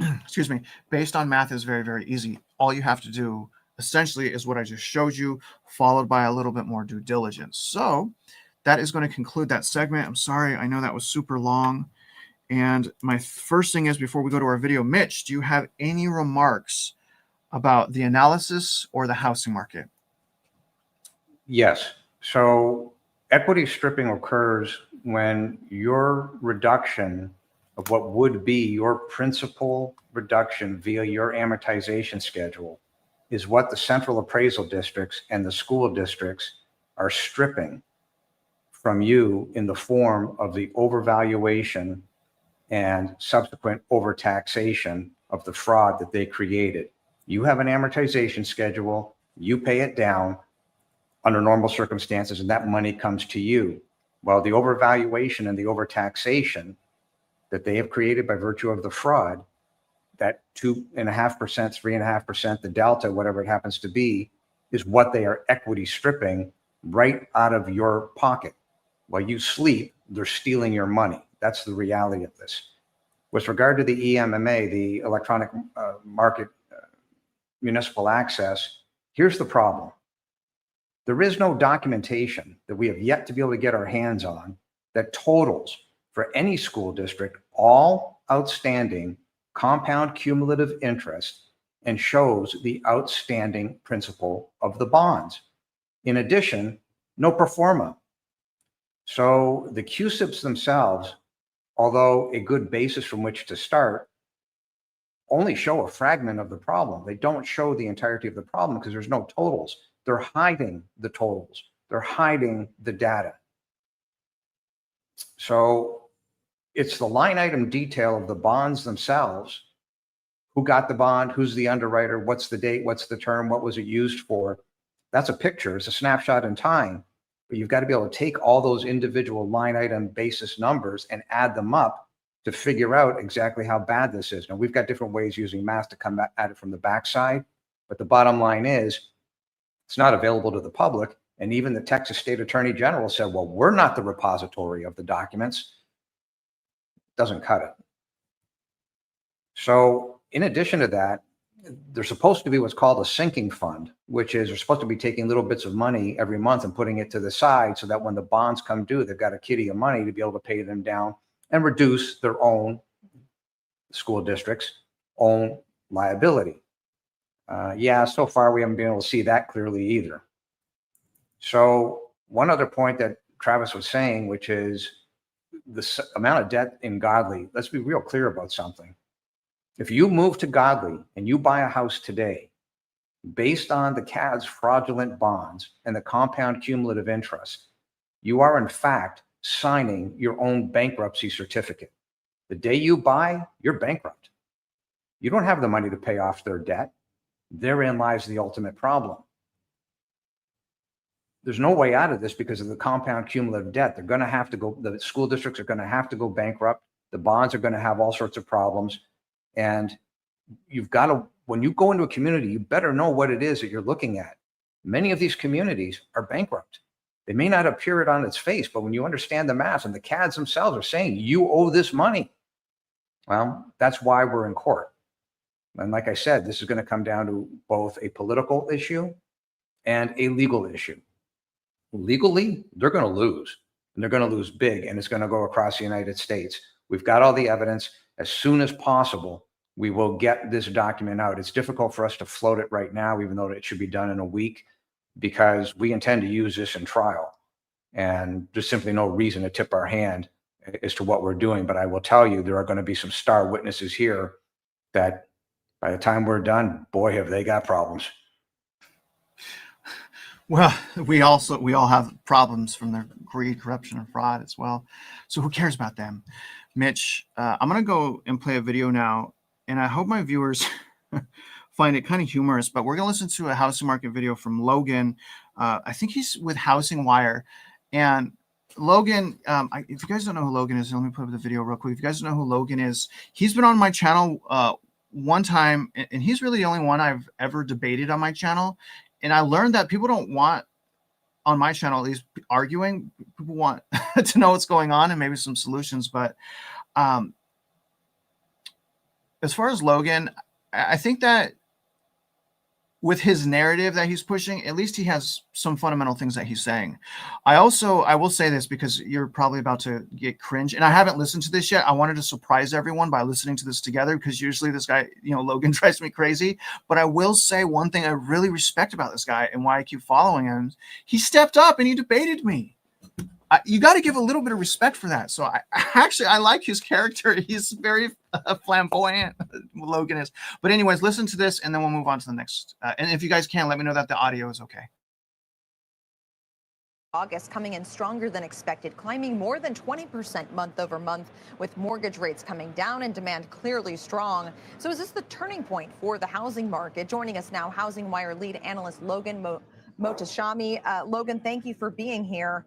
excuse me, based on math is very, very easy. All you have to do essentially is what I just showed you, followed by a little bit more due diligence. So that is going to conclude that segment. I'm sorry, I know that was super long. And my first thing is, before we go to our video, Mitch, do you have any remarks about the analysis or the housing market? Yes. So equity stripping occurs when your reduction of what would be your principal reduction via your amortization schedule is what the central appraisal districts and the school districts are stripping from you in the form of the overvaluation and subsequent overtaxation of the fraud that they created. You have an amortization schedule, you pay it down under normal circumstances, and that money comes to you. Well, the overvaluation and the overtaxation that they have created by virtue of the fraud, that 2.5%, 3.5%, the delta, whatever it happens to be, is what they are equity stripping right out of your pocket. While you sleep, they're stealing your money. That's the reality of this. With regard to the EMMA, the electronic market municipal access, here's the problem. There is no documentation that we have yet to be able to get our hands on that totals for any school district all outstanding compound cumulative interest and shows the outstanding principal of the bonds. In addition, no pro forma. So the QSIPs themselves, although a good basis from which to start, only show a fragment of the problem. They don't show the entirety of the problem because there's no totals. They're hiding the totals. They're hiding the data. So It's the line item detail of the bonds themselves. Who got the bond? Who's the underwriter? What's the date? What's the term? What was it used for? That's a picture. It's a snapshot in time. But you've got to be able to take all those individual line item basis numbers and add them up to figure out exactly how bad this is. Now, we've got different ways using math to come at it from the backside. But the bottom line is it's not available to the public. And even the Texas State Attorney General said, well, we're not the repository of the documents. Doesn't cut it. So in addition to that, there's supposed to be what's called a sinking fund, which is they're supposed to be taking little bits of money every month and putting it to the side so that when the bonds come due, they've got a kitty of money to be able to pay them down and reduce their own school districts' own liability. Yeah, so far we haven't been able to see that clearly either. So one other point that Travis was saying, which is the amount of debt in Godly, let's be real clear about something. If you move to Godly and you buy a house today, based on the CAD's fraudulent bonds and the compound cumulative interest, you are in fact signing your own bankruptcy certificate. The day you buy, you're bankrupt. You don't have the money to pay off their debt. Therein lies the ultimate problem. There's no way out of this because of the compound cumulative debt. They're going to have to go, the school districts are going to have to go bankrupt. The bonds are going to have all sorts of problems. And you've got to, when you go into a community, you better know what it is that you're looking at. Many of these communities are bankrupt. They may not appear it on its face, but when you understand the math, and the CADs themselves are saying, you owe this money. Well, that's why we're in court. And like I said, this is going to come down to both a political issue and a legal issue. Legally, they're going to lose, and they're going to lose big, and it's going to go across the United States. We've got all the evidence. As soon as possible, we will get this document out. It's difficult for us to float it right now, even though it should be done in a week, because we intend to use this in trial. And there's simply no reason to tip our hand as to what we're doing. But I will tell you, there are going to be some star witnesses here that by the time we're done, boy, have they got problems. Well, we all have problems from their greed, corruption, and fraud as well. So who cares about them? Mitch, I'm going to go and play a video now, and I hope my viewers find it kind of humorous, but we're going to listen to a housing market video from Logan. I think he's with Housing Wire. And Logan, if you guys don't know who Logan is, let me put up the video real quick. If you guys don't know who Logan is, he's been on my channel one time, and he's really the only one I've ever debated on my channel. And I learned that people don't want, on my channel at least, arguing. People want to know what's going on and maybe some solutions. But as far as Logan, I think that with his narrative that he's pushing, at least he has some fundamental things that he's saying. I will say this because you're probably about to get cringe, and I haven't listened to this yet. I wanted to surprise everyone by listening to this together, because usually this guy, Logan, drives me crazy. But I will say one thing I really respect about this guy and why I keep following him. He stepped up and he debated me. You got to give a little bit of respect for that. So I like his character. He's very flamboyant, Logan is. But anyways, listen to this, and then we'll move on to the next. And if you guys can, let me know that the audio is okay. August coming in stronger than expected, climbing more than 20% month over month, with mortgage rates coming down and demand clearly strong. So is this the turning point for the housing market? Joining us now, Housing Wire lead analyst Logan Mohtashami. Logan, thank you for being here.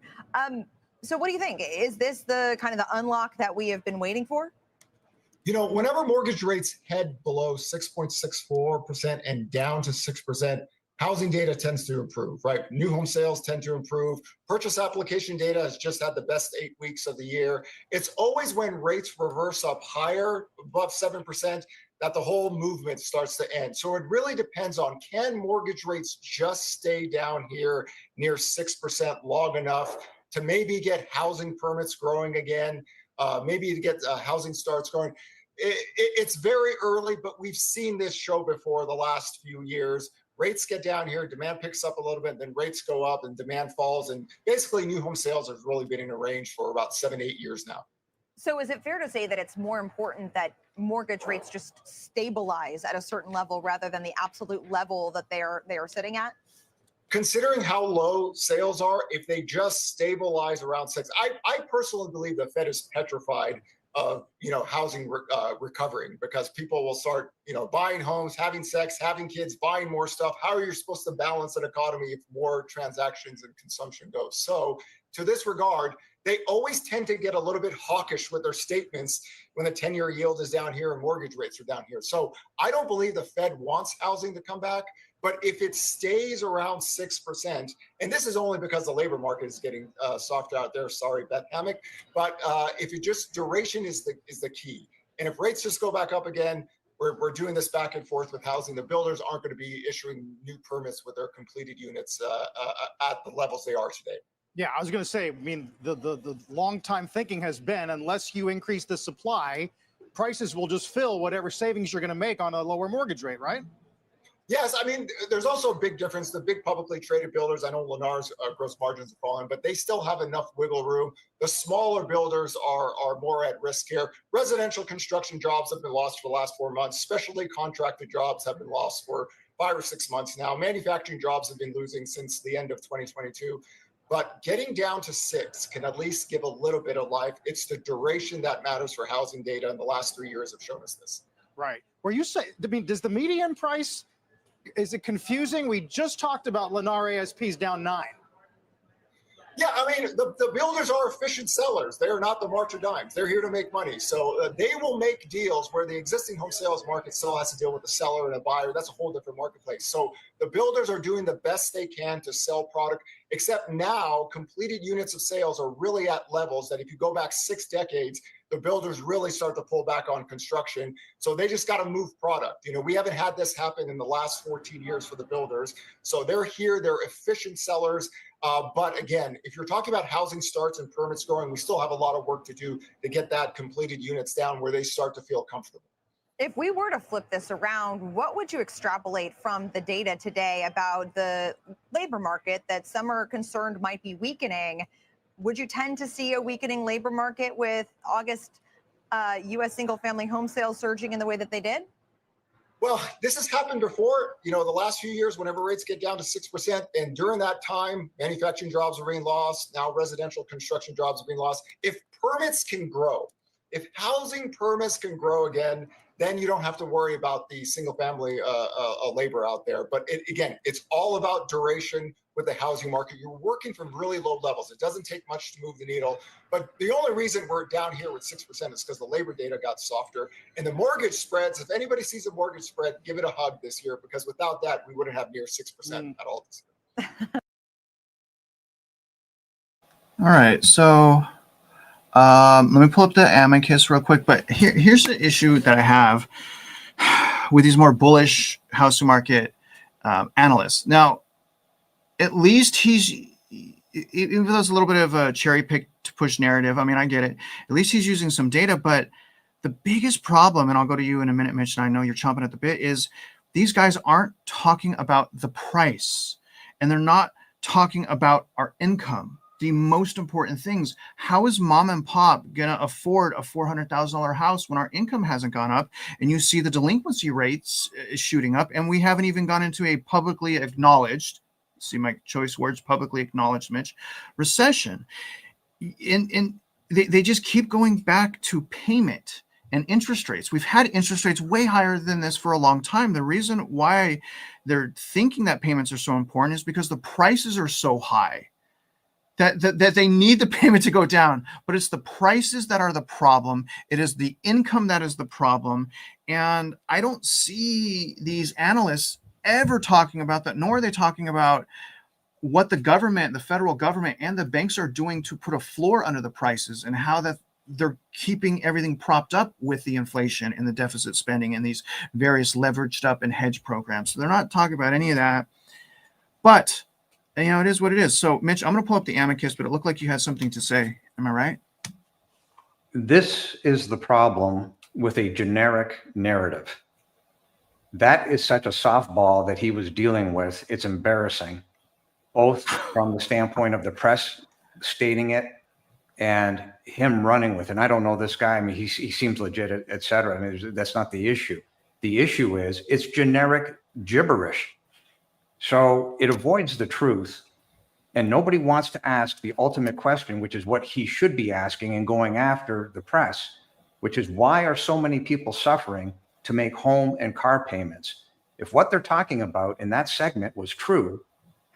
So what do you think? Is this the kind of the unlock that we have been waiting for? Whenever mortgage rates head below 6.64% and down to 6%, housing data tends to improve, right? New home sales tend to improve. Purchase application data has just had the best 8 weeks of the year. It's always when rates reverse up higher, above 7%, that the whole movement starts to end. So it really depends on, can mortgage rates just stay down here near 6% long enough to maybe get housing permits growing again, maybe to get housing starts going. It's very early, but we've seen this show before the last few years. Rates get down here, demand picks up a little bit, then rates go up and demand falls. And basically new home sales has really been in a range for about 7-8 years now. So is it fair to say that it's more important that mortgage rates just stabilize at a certain level rather than the absolute level that they are sitting at? Considering how low sales are, if they just stabilize around 6, I personally believe the Fed is petrified of housing recovering, because people will start buying homes, having sex, having kids, buying more stuff. How are you supposed to balance an economy if more transactions and consumption goes? So to this regard, they always tend to get a little bit hawkish with their statements when the 10-year yield is down here and mortgage rates are down here. So I don't believe the Fed wants housing to come back. But if it stays around 6%, and this is only because the labor market is getting softer out there, sorry, Beth Hammock, but if it just, duration is the key. And if rates just go back up again, we're doing this back and forth with housing. The builders aren't going to be issuing new permits with their completed units at the levels they are today. Yeah, I was going to say, I mean, the long time thinking has been, unless you increase the supply, prices will just fill whatever savings you're going to make on a lower mortgage rate, right? Yes, I mean, there's also a big difference. The big publicly traded builders, I know Lennar's gross margins are falling, but they still have enough wiggle room. The smaller builders are more at risk here. Residential construction jobs have been lost for the last 4 months. Specialty contracted jobs have been lost for 5 or 6 months now. Manufacturing jobs have been losing since the end of 2022. But getting down to 6 can at least give a little bit of life. It's the duration that matters for housing data, and the last 3 years have shown us this. Right. Where you say, I mean, does the median price, is it confusing? We just talked about Lennar ASPs down 9. Yeah, I mean, the builders are efficient sellers. They are not the March of Dimes. They're here to make money. So they will make deals where the existing home sales market still has to deal with a seller and a buyer. That's a whole different marketplace. So the builders are doing the best they can to sell product, except now completed units of sales are really at levels that if you go back 6 decades, the builders really start to pull back on construction. So they just got to move product. We haven't had this happen in the last 14 years for the builders. So they're here, they're efficient sellers. But again, if you're talking about housing starts and permits growing, we still have a lot of work to do to get that completed units down where they start to feel comfortable. If we were to flip this around, what would you extrapolate from the data today about the labor market that some are concerned might be weakening? Would you tend to see a weakening labor market with August U.S. single-family home sales surging in the way that they did? Well, this has happened before. The last few years, whenever rates get down to 6%, and during that time, manufacturing jobs are being lost. Now residential construction jobs are being lost. If permits can grow, if housing permits can grow again, then you don't have to worry about the single-family labor out there. But again, it's all about duration with the housing market. You're working from really low levels. It doesn't take much to move the needle. But the only reason we're down here with 6% is because the labor data got softer. And the mortgage spreads, if anybody sees a mortgage spread, give it a hug this year, because without that, we wouldn't have near 6% at all this year. All right, so let me pull up the Amicus real quick. But here's the issue that I have with these more bullish housing market analysts. Now, at least he's, even though it's a little bit of a cherry pick to push narrative, I mean, I get it. At least he's using some data. But the biggest problem, and I'll go to you in a minute, Mitch, and I know you're chomping at the bit, is these guys aren't talking about the price, and they're not talking about our income. The most important things. How is mom and pop going to afford a $400,000 house when our income hasn't gone up? And you see the delinquency rates shooting up, and we haven't even gone into a publicly acknowledged, see my choice words, publicly acknowledged, Mitch, recession. They just keep going back to payment and interest rates. We've had interest rates way higher than this for a long time. The reason why they're thinking that payments are so important is because the prices are so high that they need the payment to go down. But it's the prices that are the problem. It is the income that is the problem. And I don't see these analysts ever talking about that, nor are they talking about what the government, the federal government, and the banks are doing to put a floor under the prices, and how that they're keeping everything propped up with the inflation and the deficit spending and these various leveraged up and hedge programs. So they're not talking about any of that. But it is what it is. So, Mitch, I'm going to pull up the Amicus, but it looked like you had something to say. Am I right? This is the problem with a generic narrative. That is such a softball that he was dealing with. It's embarrassing, both from the standpoint of the press stating it and him running with it. And I don't know this guy. I mean, he seems legit, et cetera. I mean, that's not the issue. The issue is it's generic gibberish. So it avoids the truth, and nobody wants to ask the ultimate question, which is what he should be asking and going after the press. which is why are so many people suffering to make home and car payments? If what they're talking about in that segment was true,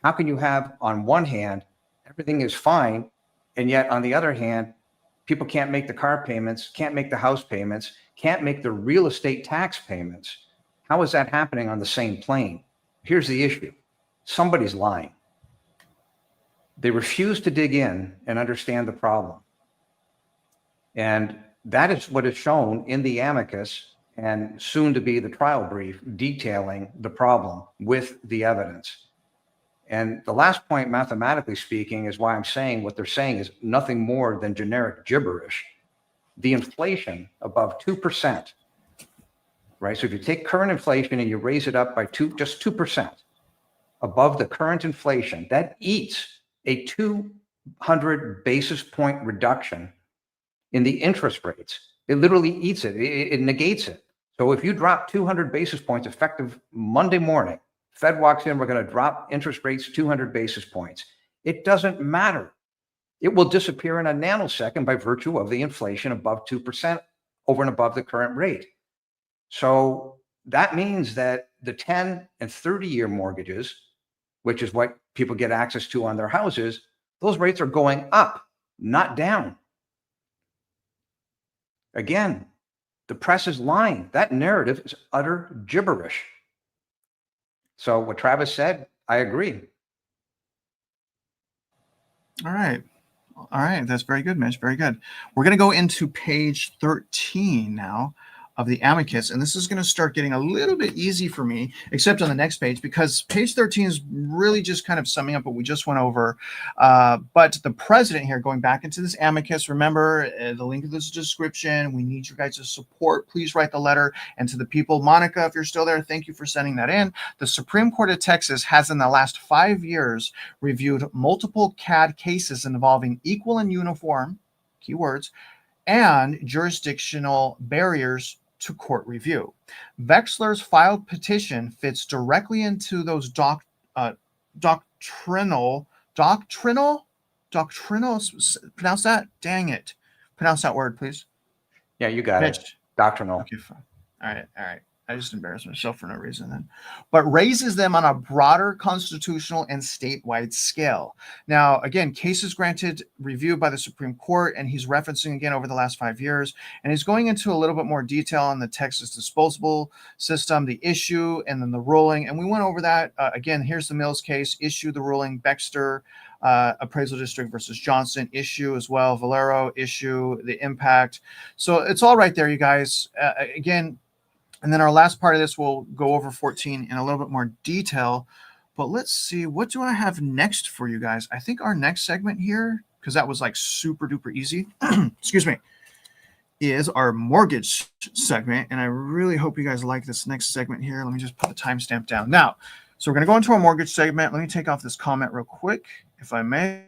how can you have, on one hand, everything is fine, and yet on the other hand, people can't make the car payments, can't make the house payments, can't make the real estate tax payments? How is that happening on the same plane? Here's the issue. Somebody's lying. They refuse to dig in and understand the problem. And that is what is shown in the amicus and soon to be the trial brief detailing the problem with the evidence. And the last point, mathematically speaking, is why I'm saying what they're saying is nothing more than generic gibberish. The inflation above 2%, right? So if you take current inflation and you raise it up by just 2% above the current inflation, that eats a 200 basis point reduction in the interest rates. It literally eats it. It negates it. So if you drop 200 basis points effective Monday morning, Fed walks in, we're going to drop interest rates 200 basis points. It doesn't matter. It will disappear in a nanosecond by virtue of the inflation above 2% over and above the current rate. So that means that the 10 and 30-year mortgages, which is what people get access to on their houses, those rates are going up, not down. Again, the press is lying. That narrative is utter gibberish. So what Travis said, I agree. All right. All right. That's very good, Mitch. Very good. We're going to go into page 13 now of the amicus, and this is going to start getting a little bit easy for me, except on the next page, because page 13 is really just kind of summing up what we just went over. But the president here, going back into this amicus, remember the link of this description. We need your guys' support. Please write the letter. And to the people, Monica, if you're still there, thank you for sending that in. The Supreme Court of Texas has in the last 5 years reviewed multiple CAD cases involving equal and uniform, keywords, and jurisdictional barriers to court review. Vexler's filed petition fits directly into those doctrinal, pronounce that? Dang it. Pronounce that word, please. Yeah, you got Mitch. it. Doctrinal. Okay, fine. All right. I just embarrassed myself for no reason then. But raises them on a broader constitutional and statewide scale. Now, again, cases granted review by the Supreme Court, and he's referencing again over the last 5 years, and he's going into a little bit more detail on the Texas disposable system, the issue, and then the ruling. And we went over that. Again, here's the Mills case, issue, the ruling, Vexler, Appraisal District versus Johnson, issue as well, Valero, issue, the impact. So it's all right there, you guys. Again, and then our last part of this, we'll go over 14 in a little bit more detail. But let's see, what do I have next for you guys? I think our next segment here, because that was like super duper easy, excuse me, is our mortgage segment. And I really hope you guys like this next segment here. Let me just put the timestamp down. Now, so we're going to go into our mortgage segment. Let me take off this comment real quick, if I may.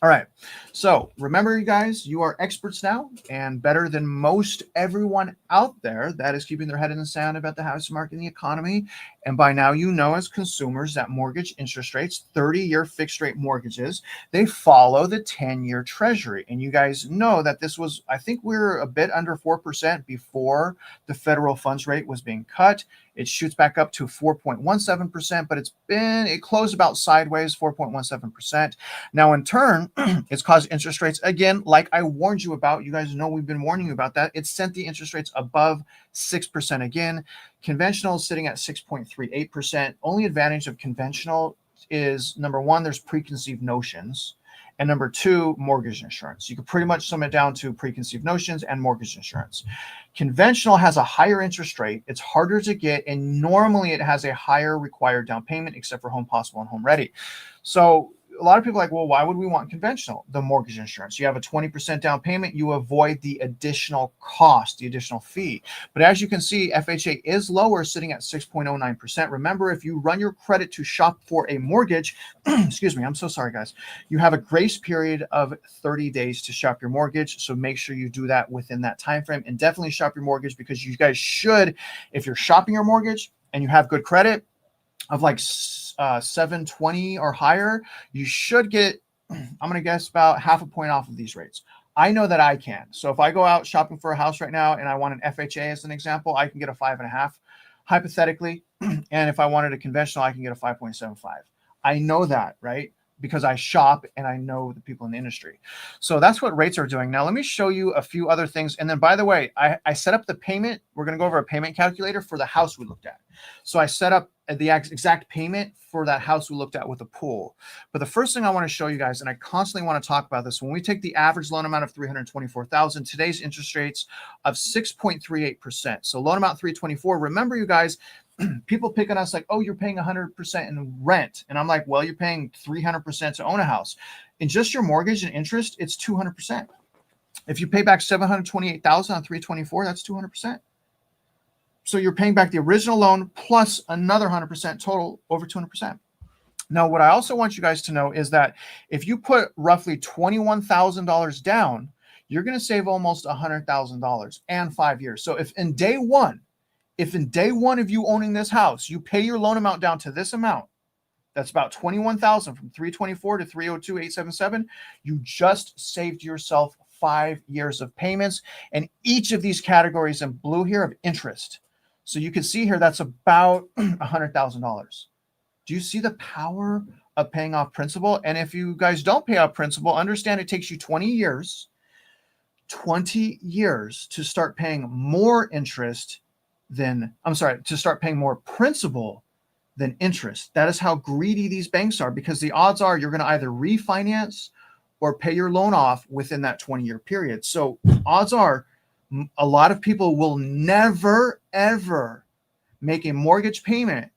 All right. So remember, you guys, you are experts now and better than most everyone out there that is keeping their head in the sand about the housing market and the economy. And by now, you know, as consumers, that mortgage interest rates, 30-year fixed rate mortgages, they follow the 10-year Treasury. And you guys know that this was, I think we were a bit under 4% before the federal funds rate was being cut. It shoots back up to 4.17%, but it closed about sideways, 4.17%. Now, in turn, it's caused interest rates, again, like I warned you about. You guys know we've been warning you about that. It sent the interest rates above 6% again. Conventional is sitting at 6.38%. Only advantage of conventional is, number one, there's preconceived notions. And number two, mortgage insurance. You could pretty much sum it down to preconceived notions and mortgage insurance. Conventional has a higher interest rate. It's harder to get, and normally it has a higher required down payment, except for Home Possible and Home Ready. So a lot of people are like, well, why would we want conventional? The mortgage insurance. You have a 20% down payment. You avoid the additional cost, the additional fee. But as you can see, FHA is lower, sitting at 6.09%. Remember, if you run your credit to shop for a mortgage, excuse me, I'm so sorry, guys. You have a grace period of 30 days to shop your mortgage. So make sure you do that within that time frame, and definitely shop your mortgage, because you guys should, if you're shopping your mortgage and you have good credit of like 720 or higher, you should get, I'm going to guess, about half a point off of these rates. I know that I can. So if I go out shopping for a house right now and I want an FHA as an example, I can get a 5.5 hypothetically. And if I wanted a conventional, I can get a 5.75. I know that, right? Because I shop and I know the people in the industry. So that's what rates are doing. Now, let me show you a few other things. And then, by the way, I set up the payment. We're going to go over a payment calculator for the house we looked at. So I set up the exact payment for that house we looked at with a pool. But the first thing I want to show you guys, and I constantly want to talk about this, when we take the average loan amount of $324,000, today's interest rates of 6.38%. So loan amount 324. Remember, you guys, people pick on us like, oh, you're paying 100% in rent. And I'm like, well, you're paying 300% to own a house. In just your mortgage and interest, it's 200%. If you pay back $728,000 on 324, that's 200%. So you're paying back the original loan plus another 100% total, over 200%. Now, what I also want you guys to know is that if you put roughly $21,000 down, you're going to save almost $100,000 and 5 years. So if in day one of you owning this house, you pay your loan amount down to this amount, that's about $21,000 from 324 to 302,877, you just saved yourself 5 years of payments. And each of these categories in blue here of interest. So you can see here, that's about $100,000. Do you see the power of paying off principal? And if you guys don't pay off principal, understand it takes you 20 years to start paying more interest than, to start paying more principal than interest. That is how greedy these banks are, because the odds are you're going to either refinance or pay your loan off within that 20-year period. So odds are a lot of people will never, ever make a mortgage payment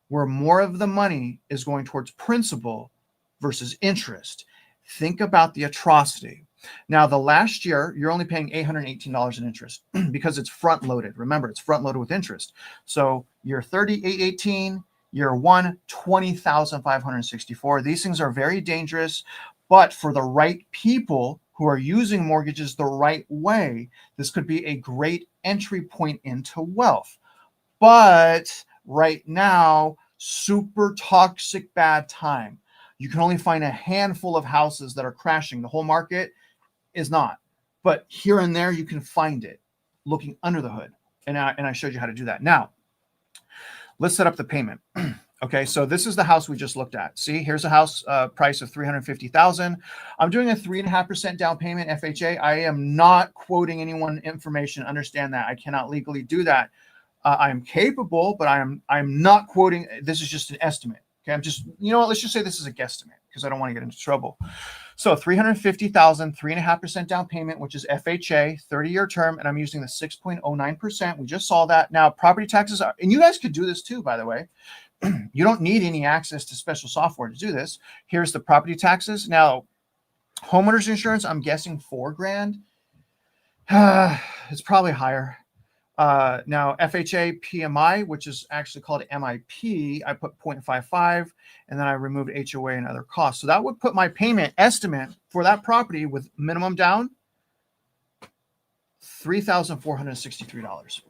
where more of the money is going towards principal versus interest. Think about the atrocity. Now, the last year, you're only paying $818 in interest because it's front loaded. Remember, it's front loaded with interest. So year 30, $818, year one, $20,564. These things are very dangerous, but for the right people who are using mortgages the right way, this could be a great entry point into wealth. But right now, super toxic bad time. You can only find a handful of houses that are crashing. The whole market is not. But here and there, you can find it looking under the hood. And I showed you how to do that. Now, let's set up the payment. Okay, so this is the house we just looked at. See, here's a house price of $350,000. I'm doing a 3.5% down payment FHA. I am not quoting anyone information. Understand that I cannot legally do that. I'm capable, but I'm not quoting. This is just an estimate. Okay, I'm just, you know what? Let's just say this is a guesstimate because I don't want to get into trouble. So $350,000, 3.5% down payment, which is FHA, 30-year term, and I'm using the 6.09%. We just saw that. Now, property taxes are, and you guys could do this too, by the way. You don't need any access to special software to do this. Here's the property taxes. Now, homeowners insurance, I'm guessing $4,000. It's probably higher. Now, FHA PMI, which is actually called MIP, I put 0.55, and then I removed HOA and other costs. So that would put my payment estimate for that property with minimum down $3,463.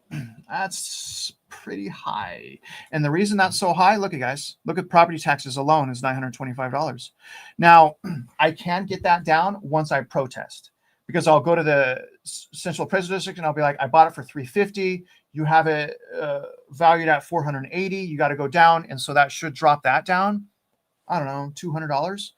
That's pretty high. And the reason that's so high, look at guys, look at property taxes alone is $925. Now, I can get that down once I protest, because I'll go to the Central Appraisal District and I'll be like, I bought it for $350. You have it valued at $480. You got to go down. And so that should drop that down. I don't know, $200.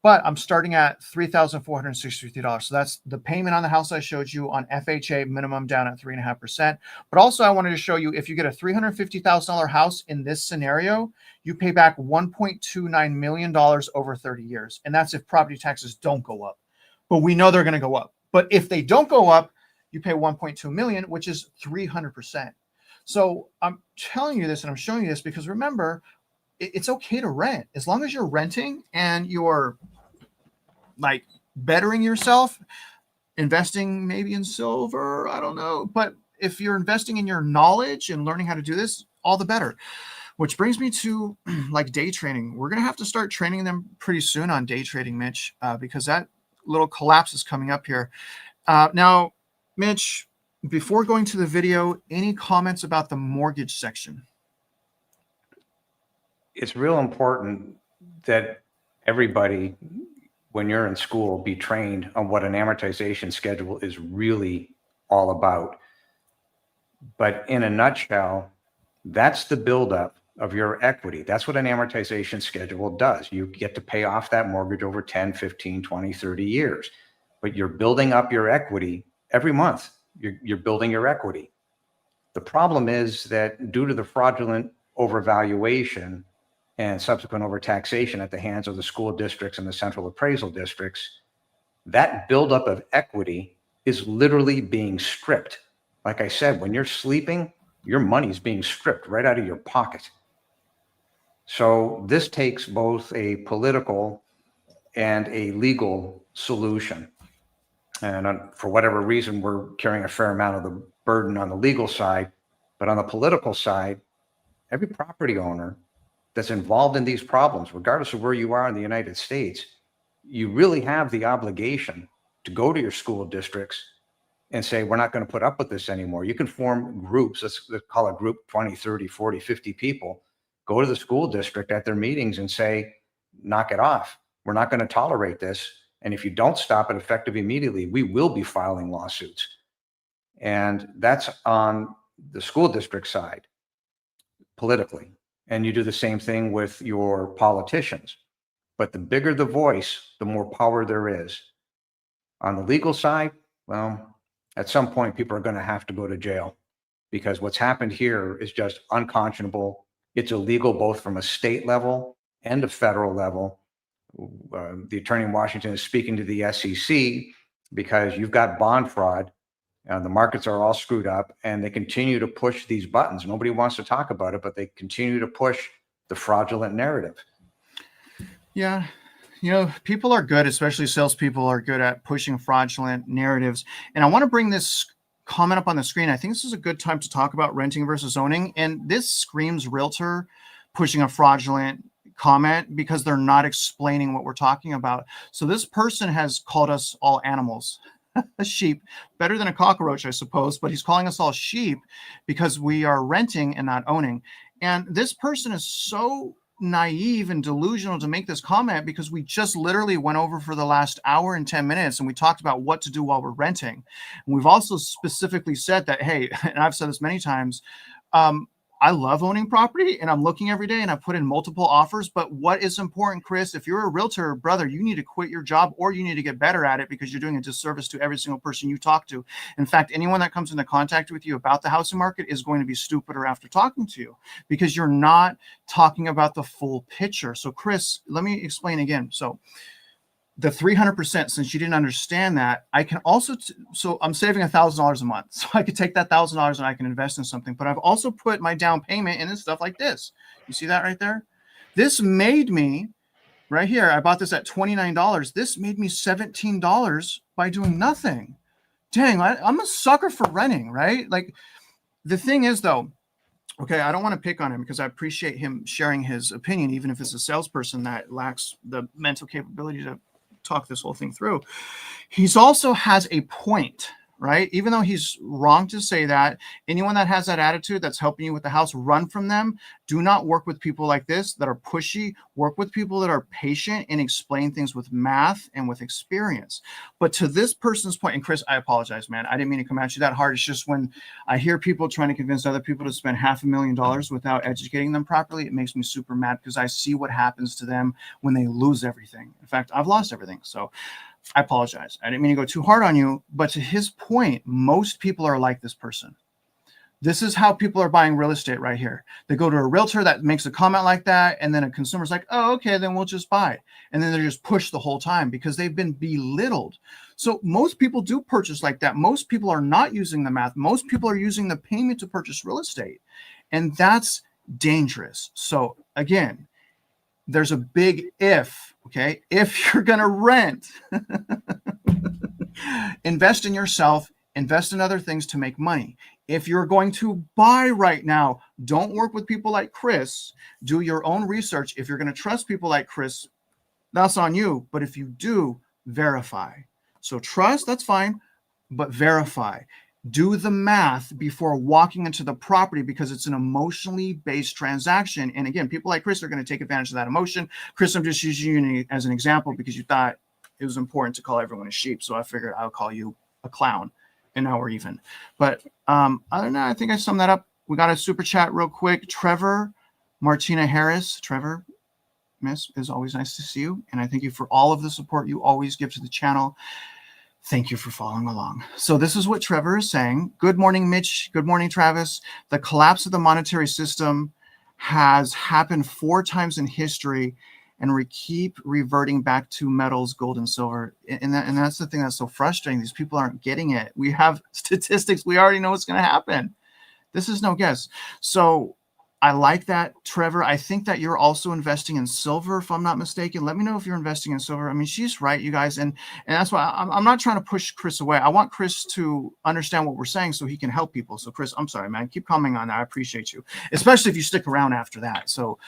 But I'm starting at $3,463. So that's the payment on the house I showed you on FHA, minimum down at 3.5%. But also I wanted to show you, if you get a $350,000 house in this scenario, you pay back $1.29 million over 30 years. And that's if property taxes don't go up. But we know they're going to go up. But if they don't go up, you pay 1.2 million, which is 300%. So I'm telling you this and I'm showing you this because remember, it's okay to rent as long as you're renting and you're like bettering yourself, investing maybe in silver, I don't know. But if you're investing in your knowledge and learning how to do this, all the better. Which brings me to like day trading. We're going to have to start training them pretty soon on day trading, Mitch, because that little collapse is coming up here. Now, Mitch, before going to the video, any comments about the mortgage section? It's real important that everybody when you're in school, be trained on what an amortization schedule is really all about. But in a nutshell, that's the buildup of your equity. That's what an amortization schedule does. You get to pay off that mortgage over 10, 15, 20, 30 years, but you're building up your equity every month. You're building your equity. The problem is that due to the fraudulent overvaluation and subsequent overtaxation at the hands of the school districts and the central appraisal districts, that buildup of equity is literally being stripped. Like I said, when you're sleeping, your money's being stripped right out of your pocket. So this takes both a political and a legal solution. And for whatever reason, we're carrying a fair amount of the burden on the legal side. But on the political side, every property owner that's involved in these problems, regardless of where you are in the United States, you really have the obligation to go to your school districts and say, we're not going to put up with this anymore. You can form groups, let's call a group 20, 30, 40, 50 people, go to the school district at their meetings and say, knock it off. We're not going to tolerate this. And if you don't stop it effective immediately, we will be filing lawsuits. And that's on the school district side, politically. And you do the same thing with your politicians. But the bigger the voice, the more power there is. On the legal side, well, at some point, people are going to have to go to jail, because what's happened here is just unconscionable. It's illegal both from a state level and a federal level. The attorney in Washington is speaking to the SEC because you've got bond fraud. The markets are all screwed up, and they continue to push these buttons. Nobody wants to talk about it, but they continue to push the fraudulent narrative. Yeah. You know, people are good, especially salespeople are good at pushing fraudulent narratives. And I want to bring this comment up on the screen. I think this is a good time to talk about renting versus owning. And this screams realtor pushing a fraudulent comment because they're not explaining what we're talking about. So this person has called us all animals. A sheep, better than a cockroach, I suppose, but he's calling us all sheep because we are renting and not owning. And this person is so naive and delusional to make this comment because we just literally went over for the last hour and 10 minutes and we talked about what to do while we're renting. And we've also specifically said that, hey, and I've said this many times, I love owning property and I'm looking every day and I put in multiple offers. But what is important, Chris, if you're a realtor, brother, you need to quit your job or you need to get better at it because you're doing a disservice to every single person you talk to. In fact, anyone that comes into contact with you about the housing market is going to be stupider after talking to you because you're not talking about the full picture. So, Chris, let me explain again. So the 300%, since you didn't understand that, I can also, so I'm saving $1,000 a month. So I could take that $1,000 and I can invest in something, but I've also put my down payment in and stuff like this. You see that right there? This made me, right here, I bought this at $29. This made me $17 by doing nothing. Dang, I'm a sucker for renting, right? Like the thing is though, okay, I don't want to pick on him because I appreciate him sharing his opinion, even if it's a salesperson that lacks the mental capability to talk this whole thing through. He's also has a point, right? Even though he's wrong to say that, anyone that has that attitude that's helping you with the house, run from them. Do not work with people like this that are pushy. Work with people that are patient and explain things with math and with experience. But to this person's point, and Chris, I apologize, man. I didn't mean to come at you that hard. It's just when I hear people trying to convince other people to spend $500,000 without educating them properly, it makes me super mad because I see what happens to them when they lose everything. In fact, I've lost everything. So I apologize. I didn't mean to go too hard on you, but to his point, most people are like this person. This is how people are buying real estate right here. They go to a realtor that makes a comment like that, and then a consumer's like, oh, okay, then we'll just buy it. And then they're just pushed the whole time because they've been belittled. So most people do purchase like that. Most people are not using the math. Most people are using the payment to purchase real estate. And that's dangerous. So again, there's a big if, okay? If you're going to rent, invest in yourself, invest in other things to make money. If you're going to buy right now, don't work with people like Chris. Do your own research. If you're going to trust people like Chris, that's on you. But if you do, verify. So trust, that's fine, but verify. Do the math before walking into the property because it's an emotionally based transaction. And again, people like Chris are going to take advantage of that emotion. Chris, I'm just using you as an example because you thought it was important to call everyone a sheep. So I figured I'll call you a clown, and now we're even. But other than that, I think I summed that up. We got a super chat real quick. Trevor Martina Harris. Trevor, miss, it's always nice to see you. And I thank you for all of the support you always give to the channel. Thank you for following along. So this is what Trevor is saying. Good morning, Mitch. Good morning, Travis. The collapse of the monetary system has happened 4 times in history, and we keep reverting back to metals, gold and silver. And that's the thing that's so frustrating. These people aren't getting it. We have statistics. We already know what's going to happen. This is no guess. So I like that, Trevor. I think that you're also investing in silver, if I'm not mistaken. Let me know if you're investing in silver. I mean, she's right, you guys. And that's why I'm not trying to push Chris away. I want Chris to understand what we're saying so he can help people. So, Chris, I'm sorry, man. Keep commenting on that. I appreciate you, especially if you stick around after that. So,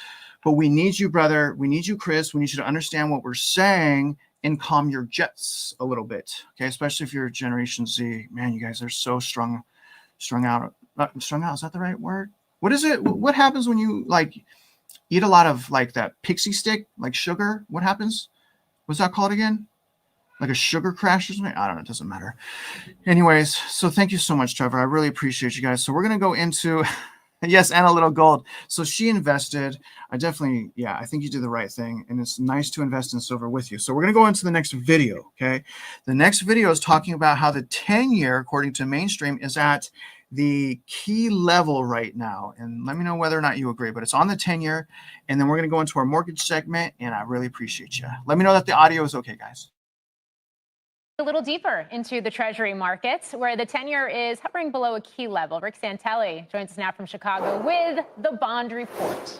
but we need you, brother. We need you, Chris. We need you to understand what we're saying and calm your jets a little bit, okay? Especially if you're Generation Z. Man, you guys are so strung out. Strung out, is that the right word? What is it? What happens when you like eat a lot of like that pixie stick, like sugar? What happens? What's that called again? Like a sugar crash or something? I don't know. It doesn't matter. Anyways, so thank you so much, Trevor. I really appreciate you guys. So we're going to go into, yes, and a little gold. So she invested. I definitely, yeah, I think you did the right thing. And it's nice to invest in silver with you. So we're going to go into the next video, okay? The next video is talking about how the 10-year, according to Mainstream, is at the key level right now. And let me know whether or not you agree, but it's on the 10-year. And then we're going to go into our mortgage segment, and I really appreciate you. Let me know that the audio is okay, guys. A little deeper into the Treasury markets, where the 10-year is hovering below a key level. Rick Santelli joins us now from Chicago with the bond report.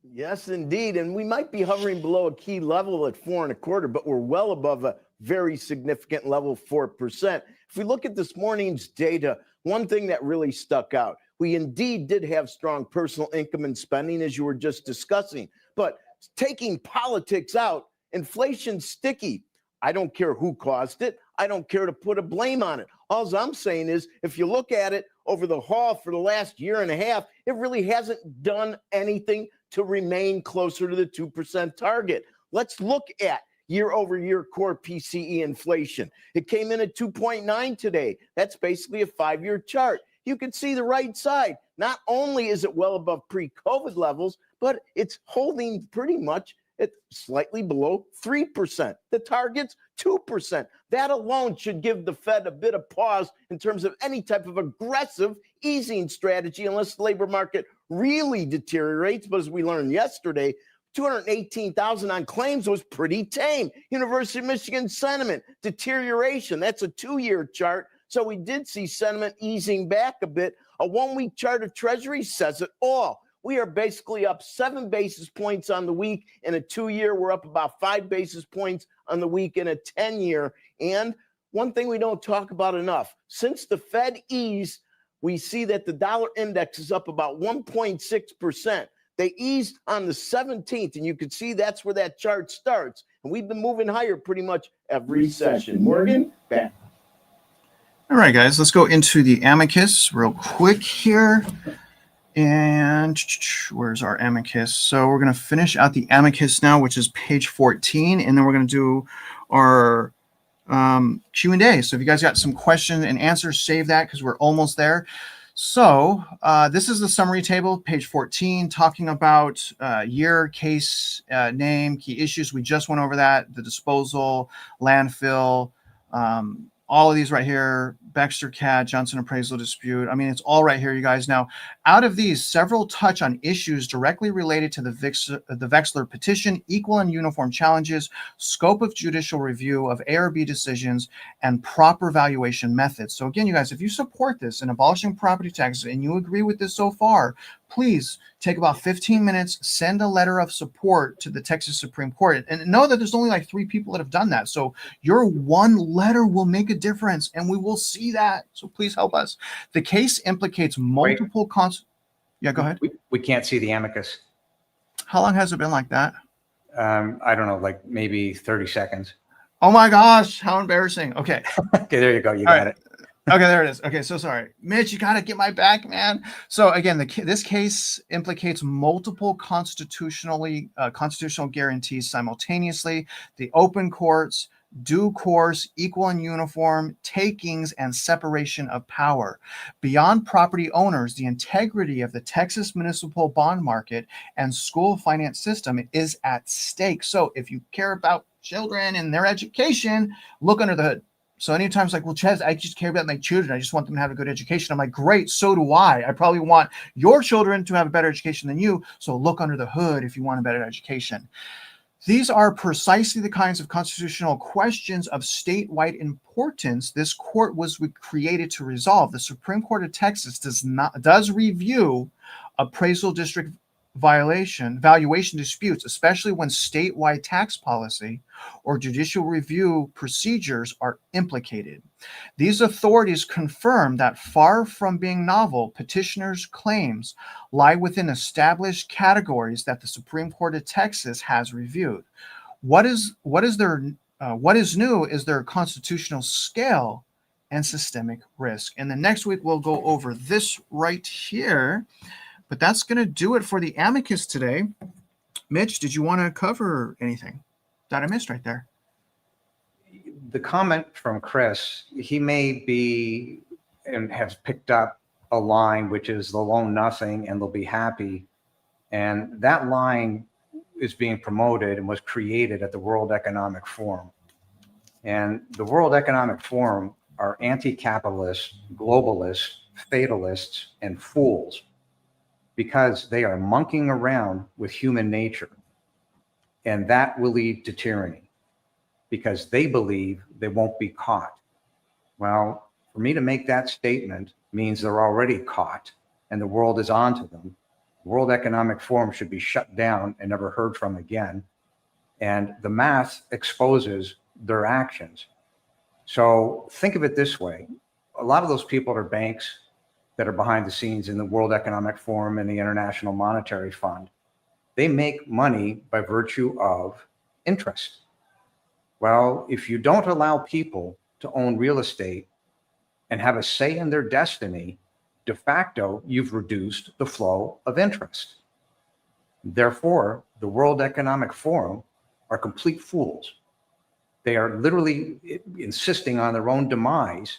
Yes, indeed. And we might be hovering below a key level at 4.25, but we're well above a very significant level, 4%. If we look at this morning's data, one thing that really stuck out, we indeed did have strong personal income and spending, as you were just discussing. But taking politics out, inflation's sticky. I don't care who caused it. I don't care to put a blame on it. All I'm saying is, if you look at it over the haul for the last year and a half, it really hasn't done anything to remain closer to the 2% target. Let's look at year-over-year core PCE inflation. It came in at 2.9 today. That's basically a 5-year chart. You can see the right side. Not only is it well above pre-COVID levels, but it's holding pretty much at slightly below 3%. The target's 2%. That alone should give the Fed a bit of pause in terms of any type of aggressive easing strategy unless the labor market really deteriorates. But as we learned yesterday, 218,000 on claims was pretty tame. University of Michigan sentiment deterioration. That's a 2-year chart. So we did see sentiment easing back a bit. A 1-week chart of Treasury says it all. We are basically up 7 basis points on the week. In a 2-year, we're up about 5 basis points on the week in a 10-year. And one thing we don't talk about enough, since the Fed eased, we see that the dollar index is up about 1.6%. They eased on the 17th, and you can see that's where that chart starts. And we've been moving higher pretty much every session. Morgan, back. All right, guys, let's go into the Amicus real quick here. And where's our Amicus? So we're going to finish out the Amicus now, which is page 14, and then we're going to do our Q&A. So if you guys got some questions and answers, save that because we're almost there. So this is the summary table, page 14, talking about year, case, name, key issues. We just went over that, the disposal, landfill, all of these right here, Vexler CAD, Johnson Appraisal dispute. I mean, it's all right here, you guys. Now, out of these, several touch on issues directly related to the Vexler petition, equal and uniform challenges, scope of judicial review of A or B decisions, and proper valuation methods. So again, you guys, if you support this in abolishing property taxes and you agree with this so far, please take about 15 minutes, send a letter of support to the Texas Supreme Court. And know that there's only like 3 people that have done that. So your one letter will make a difference, and we will see that. So please help us. The case implicates multiple Yeah, go ahead. We can't see the amicus. How long has it been like that? I don't know, like maybe 30 seconds. Oh my gosh, how embarrassing. Okay. Okay, there you go. You got it. Okay, there it is. Okay, so sorry, Mitch, you got to get my back, man. So again, this case implicates multiple constitutional guarantees simultaneously: the open courts, due course, equal and uniform takings, and separation of power. Beyond property owners, the integrity of the Texas municipal bond market and school finance system is at stake. So if you care about children and their education, look under the hood. So anytime it's like, well, Ches, I just care about my children. I just want them to have a good education. I'm like, great, so do I. I probably want your children to have a better education than you. So look under the hood if you want a better education. These are precisely the kinds of constitutional questions of statewide importance this court was created to resolve. The Supreme Court of Texas does review appraisal district valuation disputes, especially when statewide tax policy or judicial review procedures are implicated. These authorities confirm that far from being novel, petitioners' claims lie within established categories that the Supreme Court of Texas has reviewed. What is new is their constitutional scale and systemic risk. And then next week we'll go over this right here. But that's going to do it for the amicus today. Mitch, did you want to cover anything that I missed right there? The comment from Chris, he may be and has picked up a line, which is they'll own nothing and they'll be happy. And that line is being promoted and was created at the World Economic Forum. And the World Economic Forum are anti-capitalist, globalists, fatalists, and fools, because they are monkeying around with human nature. And that will lead to tyranny because they believe they won't be caught. Well, for me to make that statement means they're already caught and the world is on to them. The World Economic Forum should be shut down and never heard from again. And the math exposes their actions. So think of it this way. A lot of those people are banks that are behind the scenes in the World Economic Forum and the International Monetary Fund. They make money by virtue of interest. Well, if you don't allow people to own real estate and have a say in their destiny, de facto, you've reduced the flow of interest. Therefore, the World Economic Forum are complete fools. They are literally insisting on their own demise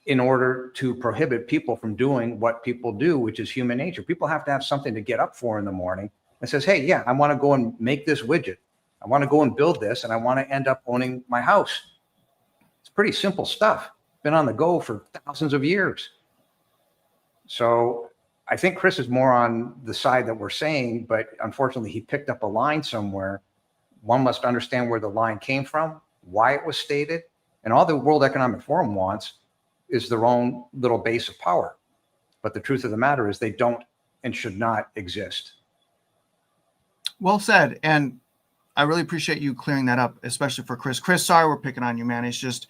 in order to prohibit people from doing what people do, which is human nature. People have to have something to get up for in the morning and says, hey, yeah, I want to go and make this widget. I want to go and build this, and I want to end up owning my house. It's pretty simple stuff. Been on the go for thousands of years. So I think Chris is more on the side that we're saying, but unfortunately he picked up a line somewhere. One must understand where the line came from, why it was stated, and all the World Economic Forum wants is their own little base of power. But the truth of the matter is they don't and should not exist. Well said. And I really appreciate you clearing that up, especially for Chris. Chris, sorry we're picking on you, man. It's just,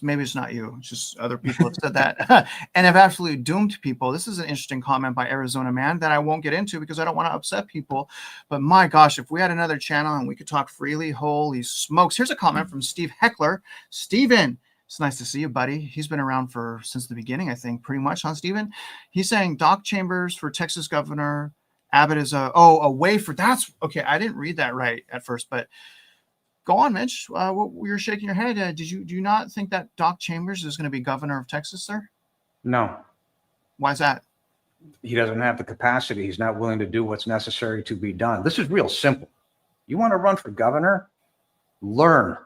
maybe it's not you. It's just other people have said that and have absolutely doomed people. This is an interesting comment by Arizona Man that I won't get into because I don't want to upset people. But my gosh, if we had another channel and we could talk freely, holy smokes. Here's a comment from Steve Heckler. Steven, it's nice to see you, buddy. He's been around since the beginning, I think, pretty much, huh, Steven? He's saying Doc Chambers for Texas governor. Abbott is a way for that's okay. I didn't read that right at first, but go on, Mitch. You're shaking your head. Do you not think that Doc Chambers is going to be governor of Texas, sir? No. Why is that? He doesn't have the capacity. He's not willing to do what's necessary to be done. This is real simple. You want to run for governor? Learn.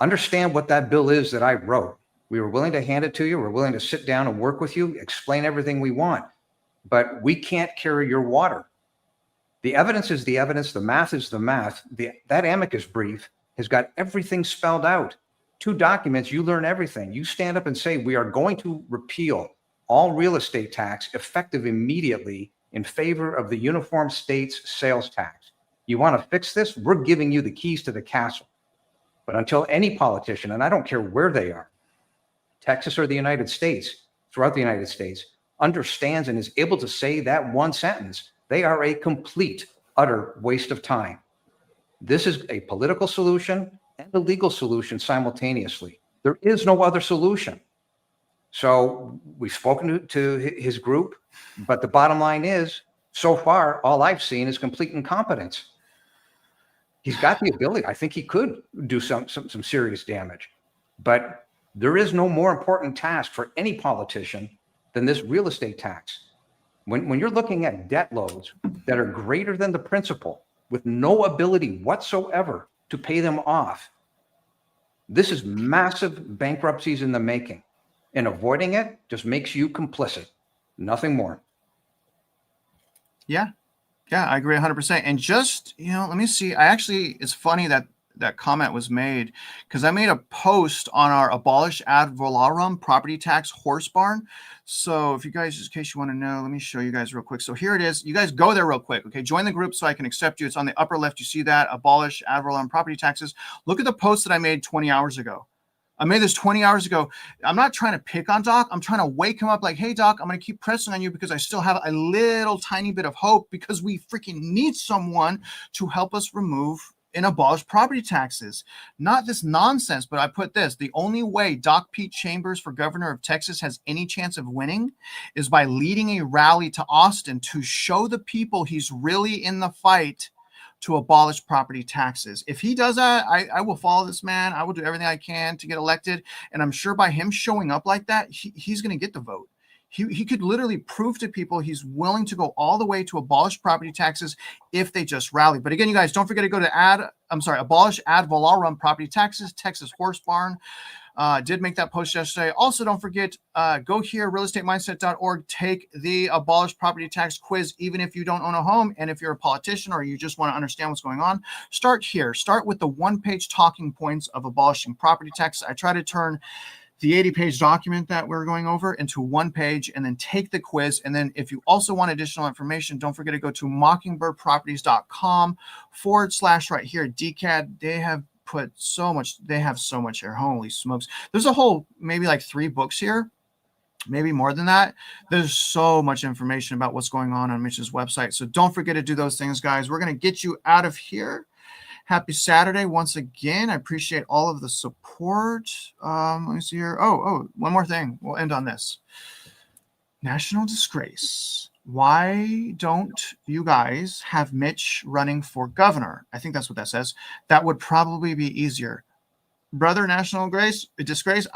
Understand what that bill is that I wrote. We were willing to hand it to you. We're willing to sit down and work with you, explain everything we want. But we can't carry your water. The evidence is the evidence. The math is the math. That amicus brief has got everything spelled out. 2 documents, you learn everything. You stand up and say, we are going to repeal all real estate tax effective immediately in favor of the uniform states sales tax. You want to fix this? We're giving you the keys to the castle. But until any politician, and I don't care where they are, Texas or the United States, throughout the United States, understands and is able to say that one sentence, they are a complete, utter waste of time. This is a political solution and a legal solution simultaneously. There is no other solution. So we've spoken to his group, but the bottom line is, so far, all I've seen is complete incompetence. He's got the ability. I think he could do some serious damage, but there is no more important task for any politician than this real estate tax. When you're looking at debt loads that are greater than the principal with no ability whatsoever to pay them off, this is massive bankruptcies in the making, and avoiding it just makes you complicit. Nothing more. Yeah. Yeah, I agree 100%. And just, let me see. It's funny that that comment was made because I made a post on our Abolish ad valorem property tax horse barn. So if you guys, just in case you want to know, let me show you guys real quick. So here it is. You guys go there real quick. Okay. Join the group so I can accept you. It's on the upper left. You see that Abolish ad valorem property taxes. Look at the post that I made 20 hours ago. I made this 20 hours ago. I'm not trying to pick on Doc. I'm trying to wake him up like, hey, Doc, I'm going to keep pressing on you because I still have a little tiny bit of hope because we freaking need someone to help us remove and abolish property taxes. Not this nonsense, but I put this. The only way Doc Pete Chambers for governor of Texas has any chance of winning is by leading a rally to Austin to show the people he's really in the fight to abolish property taxes. If he does that, I will follow this man. I will do everything I can to get elected. And I'm sure by him showing up like that, he's going to get the vote. He could literally prove to people he's willing to go all the way to abolish property taxes if they just rally. But again, you guys, don't forget to go to abolish ad valorem property taxes, Texas horse barn. Did make that post yesterday. Also, don't forget, go here, realestatemindset.org, take the abolish property tax quiz, even if you don't own a home. And if you're a politician or you just want to understand what's going on, start here. Start with the one-page talking points of abolishing property taxes. I try to turn the 80-page document that we're going over into one page and then take the quiz. And then if you also want additional information, don't forget to go to mockingbirdproperties.com / right here, DCAD. They have put so much, they have so much here. Holy smokes. There's a whole, maybe like 3 books here, maybe more than that. There's so much information about what's going on Mitch's website. So don't forget to do those things, guys. We're going to get you out of here. Happy Saturday once again. I appreciate all of the support. Let me see here. Oh, one more thing. We'll end on this. National disgrace. Why don't you guys have Mitch running for governor? I think that's what that says. That would probably be easier. Brother, national disgrace.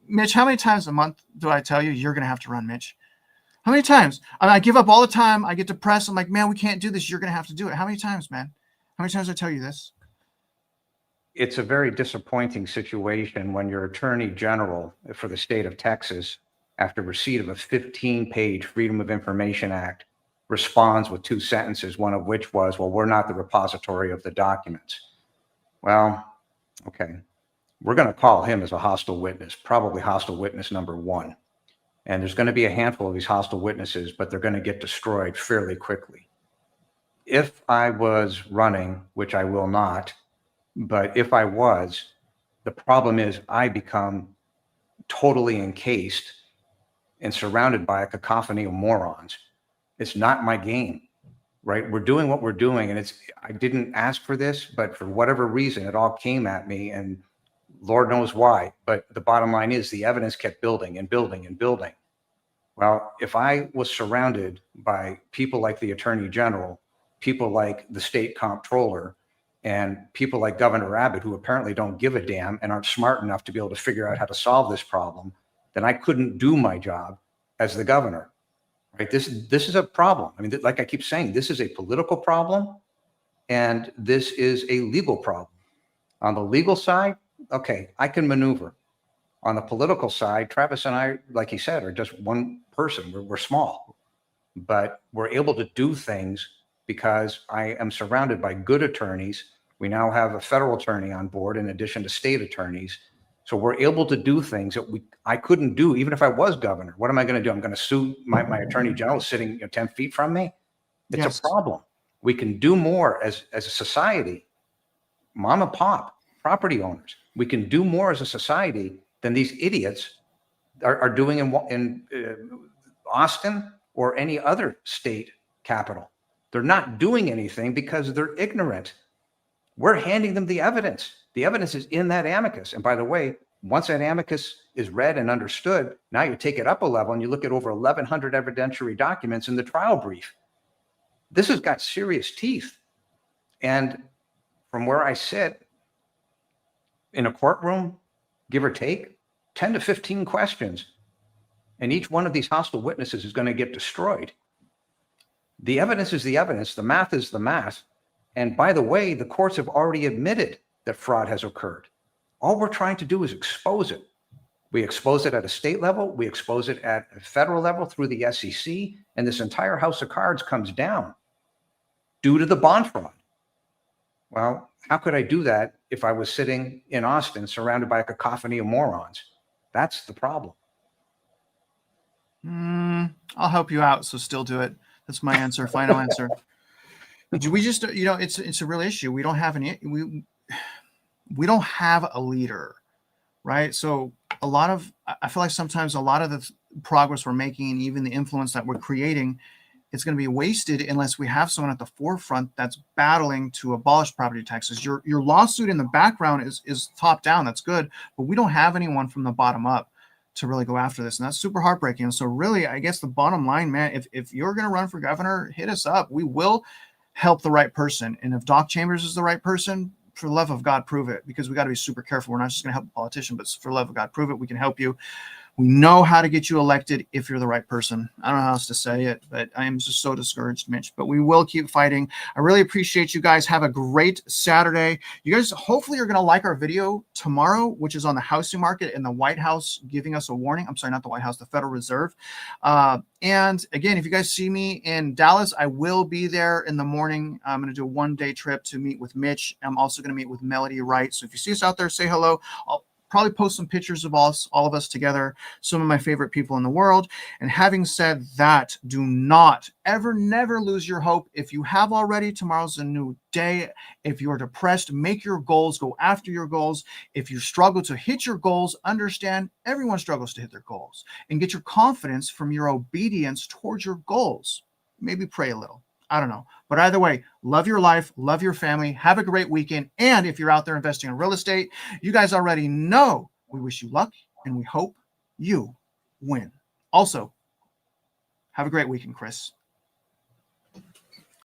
Mitch, how many times a month do I tell you you're going to have to run, Mitch? How many times? I give up all the time. I get depressed. I'm like, man, we can't do this. You're going to have to do it. How many times, man? How many times did I tell you this? It's a very disappointing situation when your attorney general for the state of Texas, after receipt of a 15-page Freedom of Information Act, responds with 2 sentences, one of which was, well, we're not the repository of the documents. Well, okay. We're going to call him as a hostile witness, probably hostile witness number 1. And there's going to be a handful of these hostile witnesses, but they're going to get destroyed fairly quickly. If I was running, which I will not, but if I was, the problem is I become totally encased and surrounded by a cacophony of morons. It's not my game, right? We're doing what we're doing, and I didn't ask for this, but for whatever reason, it all came at me, and Lord knows why. But the bottom line is the evidence kept building and building and building. Well, if I was surrounded by people like the Attorney General, people like the state comptroller, and people like Governor Abbott, who apparently don't give a damn and aren't smart enough to be able to figure out how to solve this problem, then I couldn't do my job as the governor, right? This is a problem. I mean, like I keep saying, this is a political problem, and this is a legal problem. On the legal side, okay, I can maneuver. On the political side, Travis and I, like he said, are just one person. We're small, but we're able to do things because I am surrounded by good attorneys. We now have a federal attorney on board in addition to state attorneys. So we're able to do things that I couldn't do even if I was governor. What am I going to do? I'm going to sue my attorney general sitting 10 feet from me? It's Yes. a problem. We can do more as a society, mom and pop, property owners. We can do more as a society than these idiots are doing in Austin or any other state capital. They're not doing anything because they're ignorant. We're handing them the evidence. The evidence is in that amicus. And by the way, Once that amicus is read and understood, now you take it up a level and you look at over 1,100 evidentiary documents in the trial brief. This has got serious teeth. And from where I sit in a courtroom, give or take, 10 to 15 questions. And each one of these hostile witnesses is going to get destroyed. The evidence is the evidence. The math is the math. And by the way, the courts have already admitted that fraud has occurred. All we're trying to do is expose it. We expose it at a state level. We expose it at a federal level through the SEC. And this entire house of cards comes down due to the bond fraud. Well, how could I do that if I was sitting in Austin surrounded by a cacophony of morons? That's the problem. I'll help you out. So still do it. That's my answer. Final answer. We just, it's a real issue. We don't have we don't have a leader, right? So I feel like sometimes a lot of the progress we're making and even the influence that we're creating, it's going to be wasted unless we have someone at the forefront that's battling to abolish property taxes. Your lawsuit in the background is top down. That's good, but we don't have anyone from the bottom up to really go after this. And that's super heartbreaking. And so really, I guess the bottom line, man, if you're going to run for governor, hit us up. We will help the right person. And if Doc Chambers is the right person, for the love of God, prove it, because we got to be super careful. We're not just going to help a politician, but for the love of God, prove it. We can help you. We know how to get you elected if you're the right person. I don't know how else to say it, but I am just so discouraged, Mitch. But we will keep fighting. I really appreciate you guys. Have a great Saturday. You guys hopefully are going to like our video tomorrow, which is on the housing market and the White House giving us a warning. I'm sorry, not the White House, the Federal Reserve. And again, if you guys see me in Dallas, I will be there in the morning. I'm going to do a one-day trip to meet with Mitch. I'm also going to meet with Melody Wright. So if you see us out there, say hello. I'll probably post some pictures of all of us together, some of my favorite people in the world. And having said that, do not ever, never lose your hope. If you have already, tomorrow's a new day. If you're depressed, make your goals, go after your goals. If you struggle to hit your goals, understand everyone struggles to hit their goals, and get your confidence from your obedience towards your goals. Maybe pray a little. I don't know. But either way, love your life, love your family, have a great weekend. And if you're out there investing in real estate, you guys already know we wish you luck and we hope you win. Also, have a great weekend, Chris.